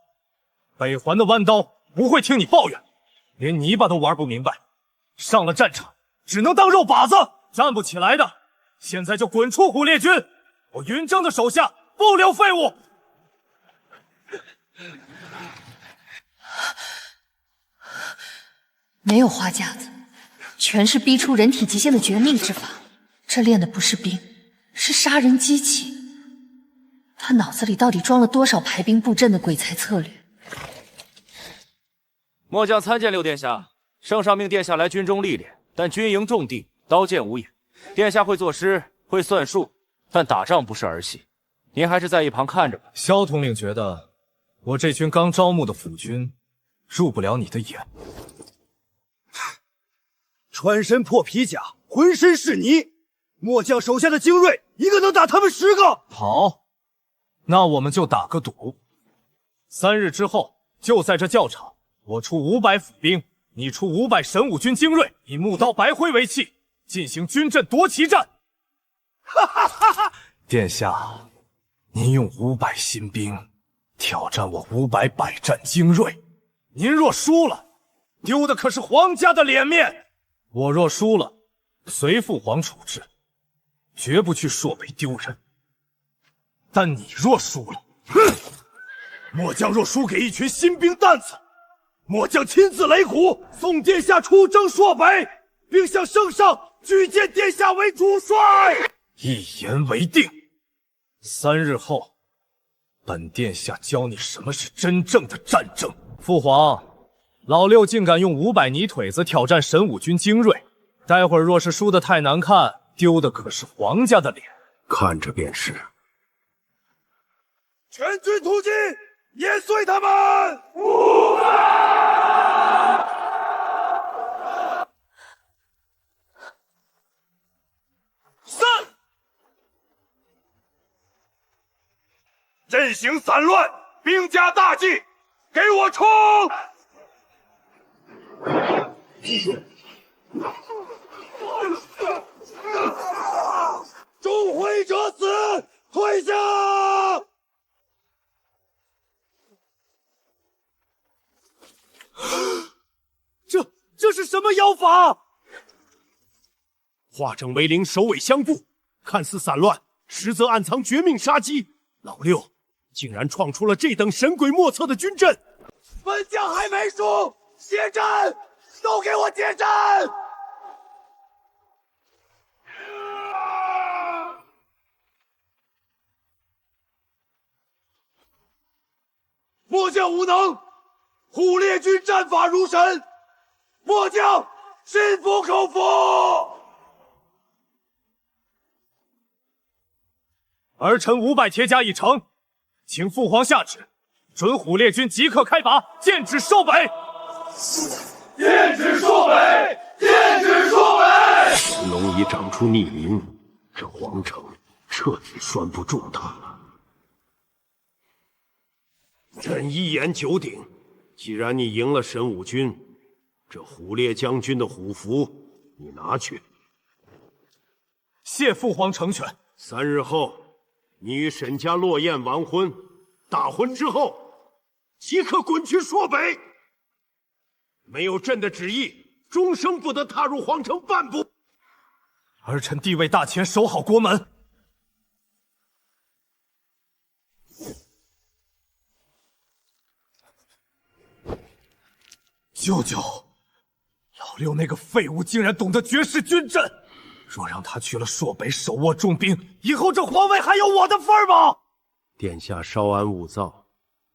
北环的弯刀不会听你抱怨，连泥巴都玩不明白，上了战场只能当肉靶子，站不起来的，现在就滚出虎烈军！我云峥的手下不留废物。没有花架子，全是逼出人体极限的绝命之法。这练的不是兵，是杀人机器。他脑子里到底装了多少排兵布阵的鬼才策略？末将参见六殿下。圣上命殿下来军中历练，但军营重地，刀剑无眼。殿下会作诗，会算术，但打仗不是儿戏。您还是在一旁看着吧。萧统领觉得我这群刚招募的府军入不了你的眼。穿身破皮甲，浑身是泥，末将手下的精锐一个能打他们10个。好，那我们就打个赌，3日之后就在这教场，我出500府兵，你出500神武军精锐，以木刀白辉为器，进行军阵夺旗战。哈哈哈哈！殿下，您用500新兵挑战我500百战精锐，您若输了，丢的可是皇家的脸面。我若输了，随父皇处置，绝不去朔北丢人。但你若输了，哼！末将若输给一群新兵蛋子，末将亲自擂鼓，送殿下出征朔北，并向圣上举荐殿下为主帅。一言为定。3日后，本殿下教你什么是真正的战争。父皇，老六竟敢用500泥腿子挑战神武军精锐，待会儿若是输得太难看，丢的可是皇家的脸。看着便是。全军突击，碾碎他们！形散乱，兵家大忌，给我冲！众会者死，退下！这是什么妖法？化整为零，首尾相顾，看似散乱，实则暗藏绝命杀机。老六竟然创出了这等神鬼莫测的军阵！本将还没输，接阵！都给我接阵！末将无能，虎烈军战法如神，末将心服口服。儿臣500铁甲已成，请父皇下旨，准虎烈军即刻开拔，剑指朔北。剑指朔北，剑指朔北！神龙已长出逆鳞，这皇城彻底拴不住他了。朕一言九鼎，既然你赢了神武军，这虎烈将军的虎符你拿去。谢父皇成全。3日后，你与沈家落雁完婚，大婚之后，即刻滚去朔北。没有朕的旨意，终生不得踏入皇城半步。儿臣地位大前，守好国门。舅舅，老六那个废物竟然懂得绝世军阵，若让他去了朔北手握重兵，以后这皇位还有我的份儿吗？殿下稍安勿躁，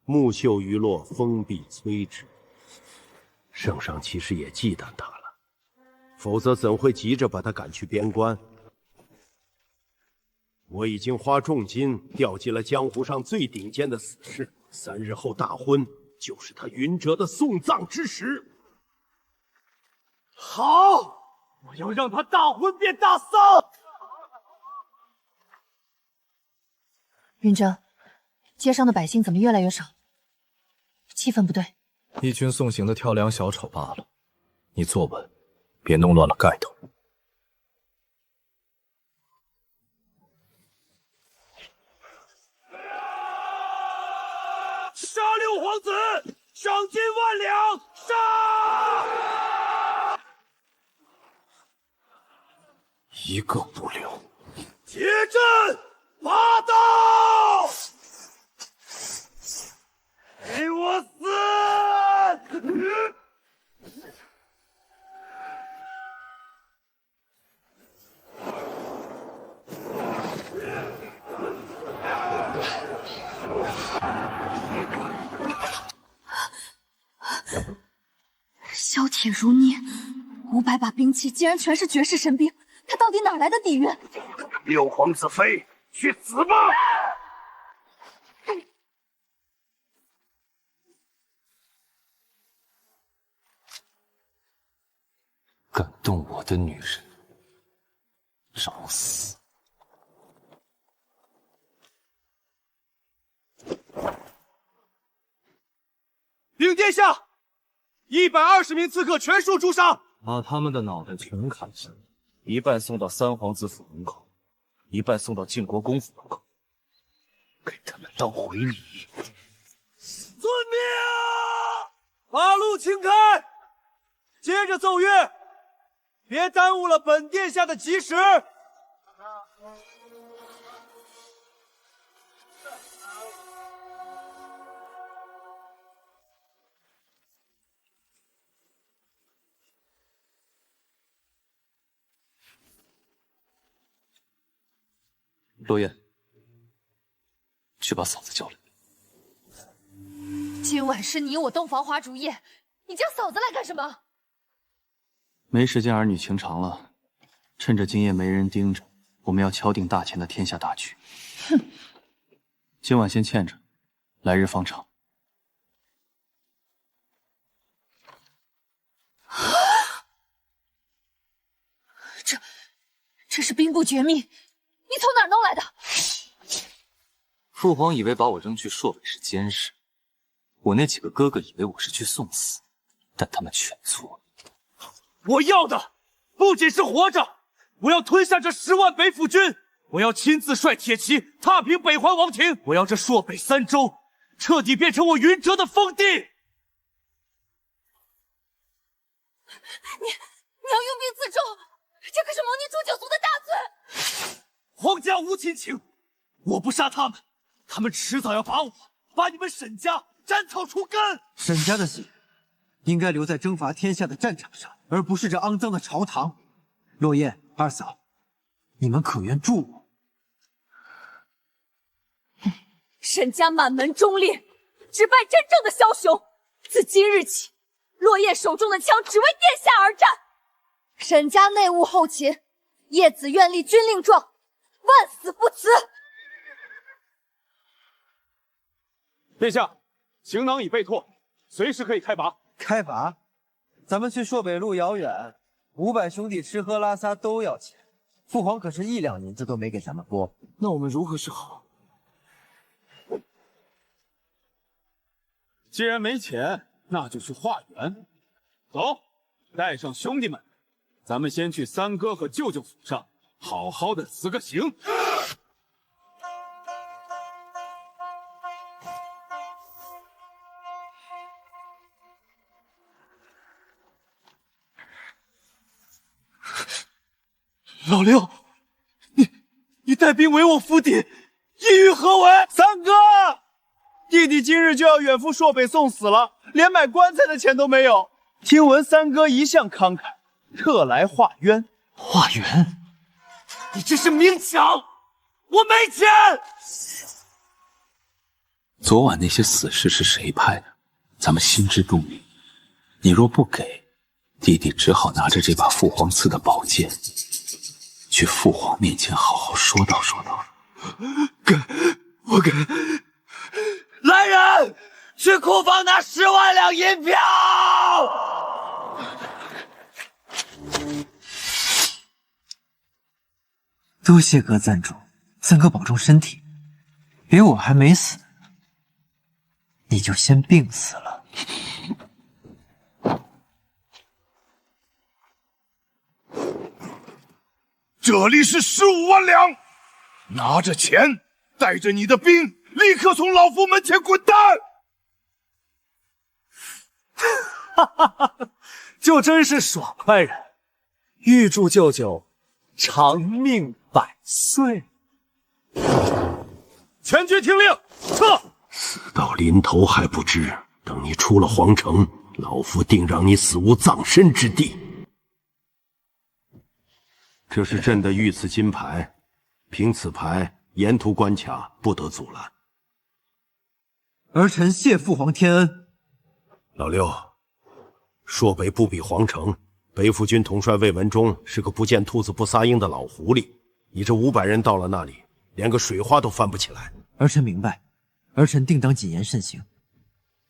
木秀于洛，风必摧之。圣上其实也忌惮他了，否则怎会急着把他赶去边关？我已经花重金调集了江湖上最顶尖的死士，3日后大婚，就是他云哲的送葬之时。好，我要让他大婚变大丧。云哲，街上的百姓怎么越来越少？气氛不对。一群送行的跳梁小丑罢了，你坐稳，别弄乱了盖头。杀六皇子，赏金万两！杀！一个不留。铁阵拔刀！给我死！削铁如泥，500把兵器竟然全是绝世神兵，他到底哪来的底蕴？六皇子妃，去死吧！敢动我的女人，找死！禀殿下，120名刺客全数诛杀，把他们的脑袋全砍下，一半送到三皇子府门口，一半送到晋国公府门口，给他们当回礼。遵命！把路请开，接着奏乐，别耽误了本殿下的吉时。落雁，去把嫂子叫来。今晚是你我洞房花烛夜，你叫嫂子来干什么？没时间儿女情长了，趁着今夜没人盯着，我们要敲定大钱的天下大局。哼！今晚先欠着，来日方长。这是兵部绝密，你从哪儿弄来的？父皇以为把我扔去朔北是监视，我那几个哥哥以为我是去送死，但他们全错了。我要的不仅是活着，我要吞下这10万北府军，我要亲自率铁骑踏平北环王庭，我要这朔北3州彻底变成我云哲的封地。你要用兵自重，这可是蒙宁诛九族的大罪。皇家无亲情，我不杀他们，他们迟早要把你们沈家斩草除根。沈家的血应该留在征伐天下的战场上，而不是这肮脏的朝堂。落雁、二嫂，你们可愿助我？沈家满门忠烈，只拜真正的枭雄。自今日起，落雁手中的枪只为殿下而战。沈家内务后勤，叶子愿立军令状，万死不辞。殿下，行囊已备妥，随时可以开拔。开拔？咱们去朔北路遥远，500兄弟吃喝拉撒都要钱，父皇可是1两银子都没给咱们拨。那我们如何是好？既然没钱，那就去化缘。走，带上兄弟们，咱们先去三哥和舅舅府上，好好的辞个行。老六，你带兵围我府邸，意欲何为？三哥，弟弟今日就要远赴朔北送死了，连买棺材的钱都没有。听闻三哥一向慷慨，特来化冤。化缘？你这是明抢！我没钱。昨晚那些死士是谁派的？咱们心知肚明。你若不给，弟弟只好拿着这把父皇赐的宝剑，去父皇面前好好说道说道。我给。来人，去库房拿10万两银票。多谢哥赞助，三哥保重身体。别我还没死，你就先病死了。这里是15万两，拿着钱，带着你的兵，立刻从老夫门前滚蛋！哈哈哈，就真是爽快人，预祝舅舅长命百岁。全军听令，撤！死到临头还不知，等你出了皇城，老夫定让你死无葬身之地。这是朕的御赐金牌，凭此牌，沿途关卡不得阻拦。儿臣谢父皇天恩。老六，朔北不比皇城，北府军统帅魏文忠是个不见兔子不撒鹰的老狐狸。你这500人到了那里，连个水花都翻不起来。儿臣明白，儿臣定当谨言慎行。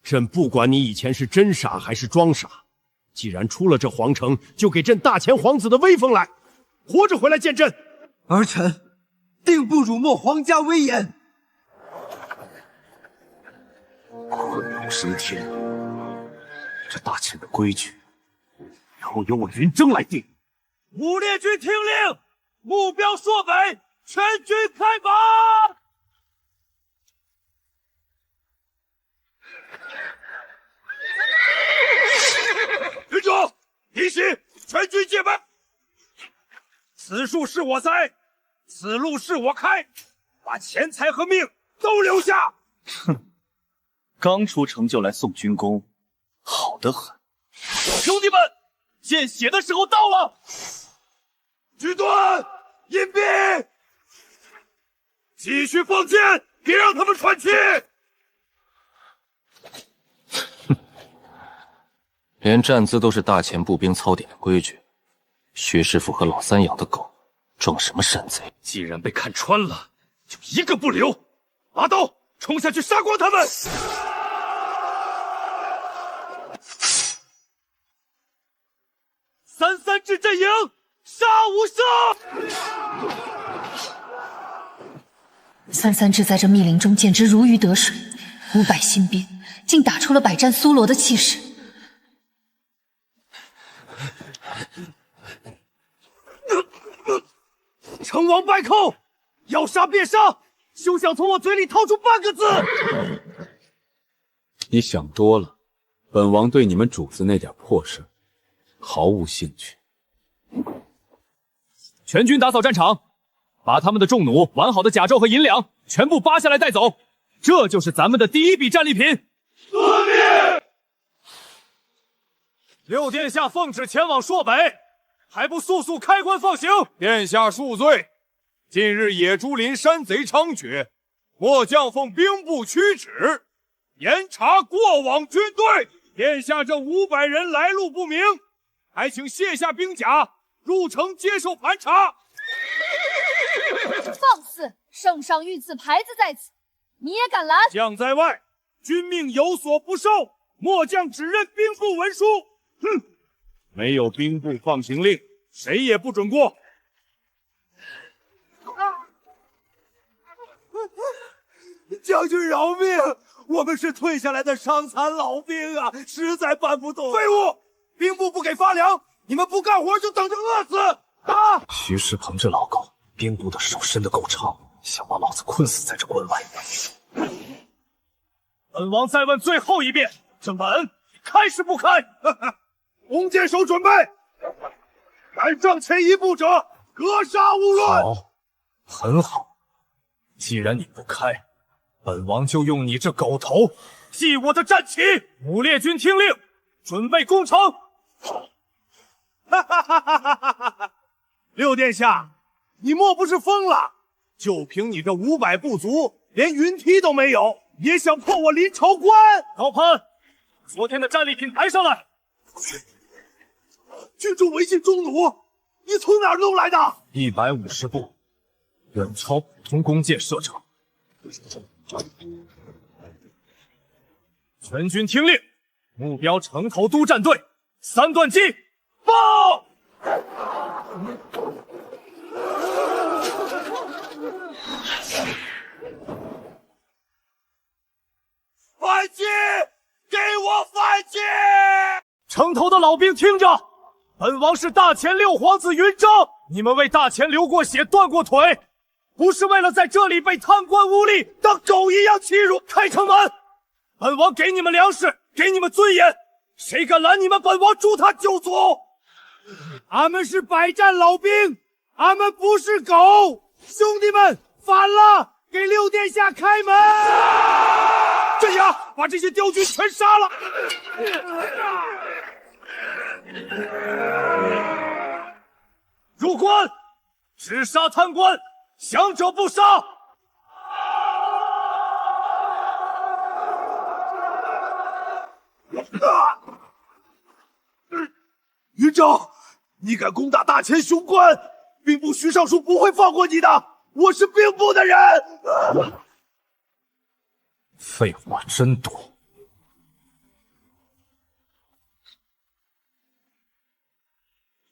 朕不管你以前是真傻还是装傻，既然出了这皇城，就给朕大前皇子的威风来，活着回来见朕。儿臣定不辱没皇家威严。混龙升天，这大秦的规矩要由我云峥来定。武烈军听令，目标朔北，全军开拔！军主，提醒全军戒备。此树是我栽，此路是我开，把钱财和命都留下。哼，刚出城就来送军功，好得很。兄弟们，见血的时候到了！举盾，引兵，继续放箭，别让他们喘气。连站姿都是大前步兵操点的规矩，薛师傅和老三养的狗装什么山贼？既然被看穿了，就一个不留！拔刀冲下去杀光他们！3-3制阵营，杀无赦！ 33志在这密林中简直如鱼得水，500新兵竟打出了百战苏罗的气势。成王败寇，要杀便杀，休想从我嘴里掏出半个字！你想多了，本王对你们主子那点破事毫无兴趣。全军打扫战场，把他们的重弩、完好的甲胄和银两全部扒下来带走，这就是咱们的第一笔战利品。遵命。六殿下奉旨前往朔北，还不速速开棺放行！殿下恕罪。近日野猪林山贼猖獗，末将奉兵部屈旨，严查过往军队。殿下这500人来路不明，还请卸下兵甲，入城接受盘查。放肆！圣上御赐牌子在此，你也敢拦？将在外，君命有所不受，末将只认兵部文书。哼，没有兵部放行令，谁也不准过。将军饶命！我们是退下来的伤残老兵啊，实在办不动。废物！兵部不给发粮，你们不干活就等着饿死！打！徐师鹏这老狗，兵部的手伸得够长，想把老子困死在这关外。本王再问最后一遍，这门开是不开？弓箭手准备，敢上前一步者，格杀勿论。好，很好。既然你不开，本王就用你这狗头记我的战旗。武烈军听令，准备攻城。哈哈哈哈哈哈！六殿下，你莫不是疯了？就凭你这500部族，连云梯都没有，也想破我临朝关？高攀，昨天的战利品抬上来。军中违禁中弩，你从哪儿弄来的？150步，远超普通弓箭射程。全军听令，目标城头督战队，3段击，报！反击！给我反击！城头的老兵听着，本王是大前六皇子云章，你们为大前流过血、断过腿，不是为了在这里被贪官污吏当狗一样欺辱。开城门！本王给你们粮食，给你们尊严，谁敢拦你们，本王诛他9族！俺们是百战老兵，俺们不是狗！兄弟们，反了！给六殿下开门！镇压，把这些刁军全杀了！入关，只杀贪官，降者不杀。云章，你敢攻打大前雄关，兵部徐尚书不会放过你的。我是兵部的人。废话真多。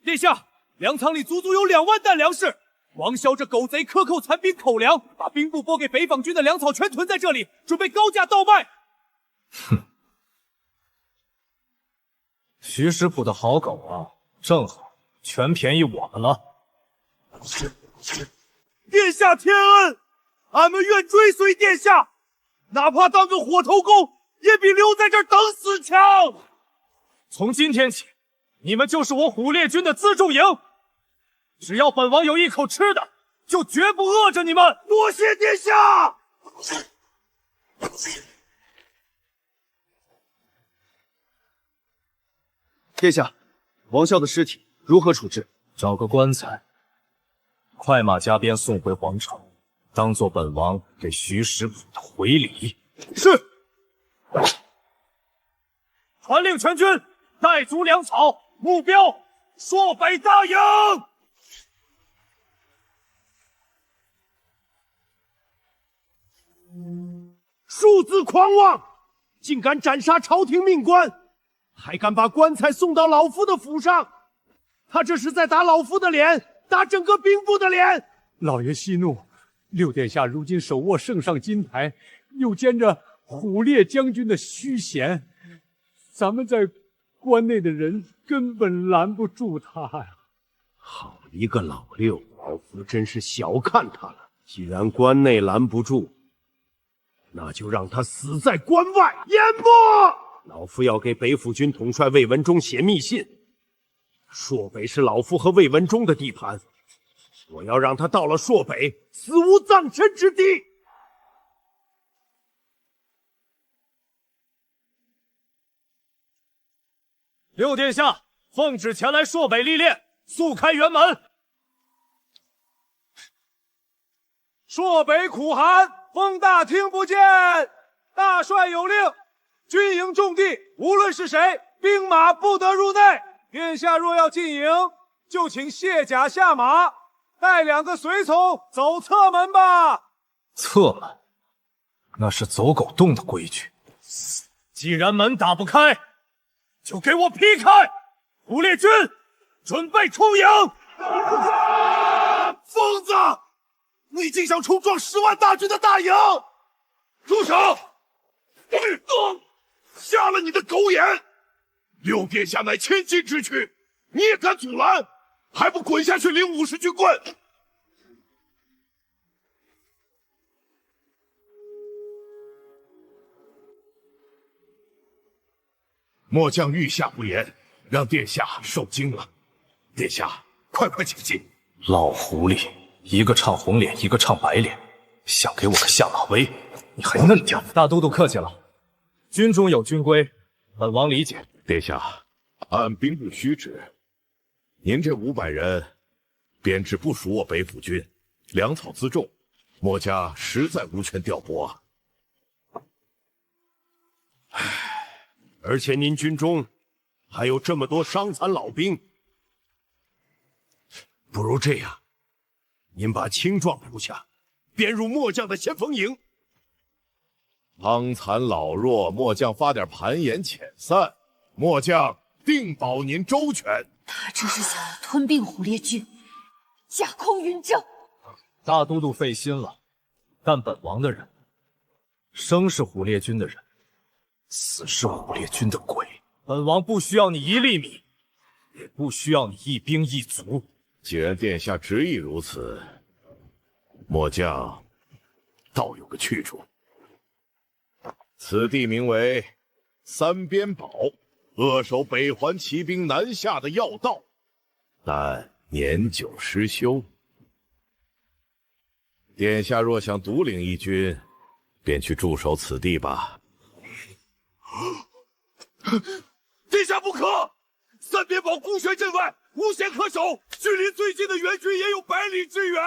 殿下，粮仓里足足有2万担粮食。王骁这狗贼克扣残兵口粮，把兵部拨给北方军的粮草全囤在这里，准备高价倒卖。哼，徐师傅的好狗啊，正好全便宜我们了。殿下天恩，俺们愿追随殿下，哪怕当个火头工，也比留在这儿等死强。从今天起，你们就是我虎烈军的辎重营，只要本王有一口吃的，就绝不饿着你们。多谢殿下。殿下，王骁的尸体如何处置？找个棺材，快马加鞭送回皇城，当做本王给徐师傅的回礼。是。传令全军带足粮草，目标朔北大营。庶子狂妄，竟敢斩杀朝廷命官，还敢把棺材送到老夫的府上，他这是在打老夫的脸，打整个兵部的脸。老爷息怒，六殿下如今手握圣上金牌，又兼着虎烈将军的虚衔，咱们在关内的人根本拦不住他呀！好一个老六，老夫真是小看他了。既然关内拦不住，那就让他死在关外，淹没！老夫要给北府军统帅魏文忠写密信，朔北是老夫和魏文忠的地盘，我要让他到了朔北死无葬身之地。六殿下，奉旨前来朔北历练，速开辕门。朔北苦寒，封大听不见。大帅有令，军营重地，无论是谁，兵马不得入内。殿下若要进营，就请卸甲下马，带2个随从走侧门吧。侧门，那是走狗洞的规矩。既然门打不开，就给我劈开！虎烈军，准备出营！疯子，你竟想冲撞10万大军的大营！住手！瞎了你的狗眼！六殿下乃千金之躯，你也敢阻拦？还不滚下去领50军棍！末将御下不严，让殿下受惊了。殿下，快请进。老狐狸，一个唱红脸，一个唱白脸，想给我个下马威，你还嫩点。大都督客气了，军中有军规，本王理解。殿下，按兵部虚职，您这500人编制不属我北府军，粮草辎重，末将实在无权调拨啊。而且您军中还有这么多伤残老兵，不如这样，您把青壮留下，编入末将的先锋营。伤残老弱，末将发点盘盐遣散，末将定保您周全。他这是想要吞并虎烈军，架空云正。大都督费心了，但本王的人，生是虎烈军的人，死是虎烈军的鬼。本王不需要你1粒米，也不需要你1兵1卒。既然殿下执意如此，末将倒有个去处。此地名为三边堡，扼守北环骑兵南下的要道，但年久失修。殿下若想独领一军，便去驻守此地吧。殿下不可！三边堡孤悬阵外，无险可守，距离最近的援军也有100里之远，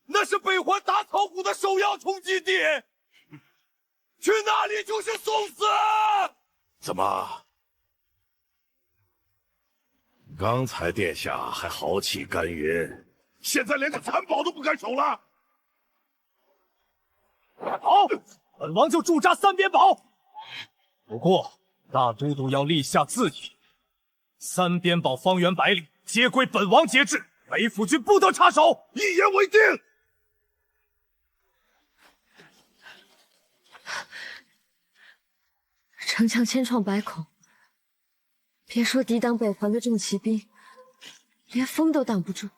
那是北环打草谷的首要冲击地，去那里就是送死！怎么？刚才殿下还豪气干云，现在连个残堡都不敢守了？好，本王就驻扎三边堡。不过，大都督要立下字仪，三边堡方圆100里皆归本王节制，北府军不得插手。一言为定。城墙千疮百孔，别说抵挡北环的重骑兵，连风都挡不住。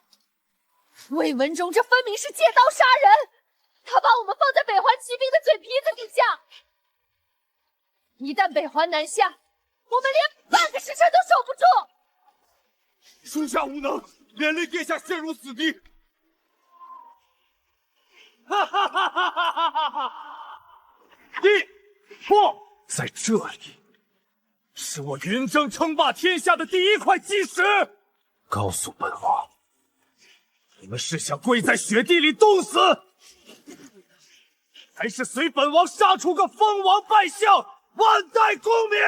魏文忠这分明是借刀杀人，他把我们放在北环骑兵的嘴皮子底下。一旦北环南下，我们连半个时辰都守不住。属下无能，连累殿下陷入死地。哈哈哈哈哈哈哈！不，在这里，是我云峥称霸天下的第1块基石。告诉本王，你们是想跪在雪地里冻死，还是随本王杀出个封王拜相，万代功名？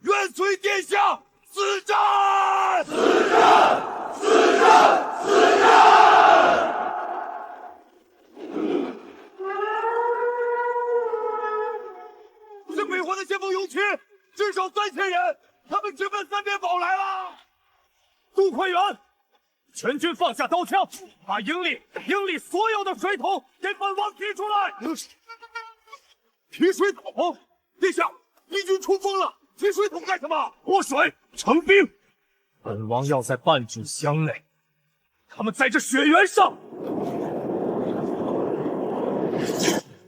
愿随殿下死战！死战！死战！死战！这北环的先锋勇骑至少3000人，他们直奔三边堡来了。杜快元，全军放下刀枪，把营里所有的水桶给本王提出来。提水桶？殿下，敌军冲锋了，提水桶干什么？脱水成冰。本王要在半炷香内，他们在这雪原上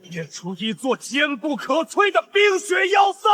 变出一座坚不可摧的冰雪要塞。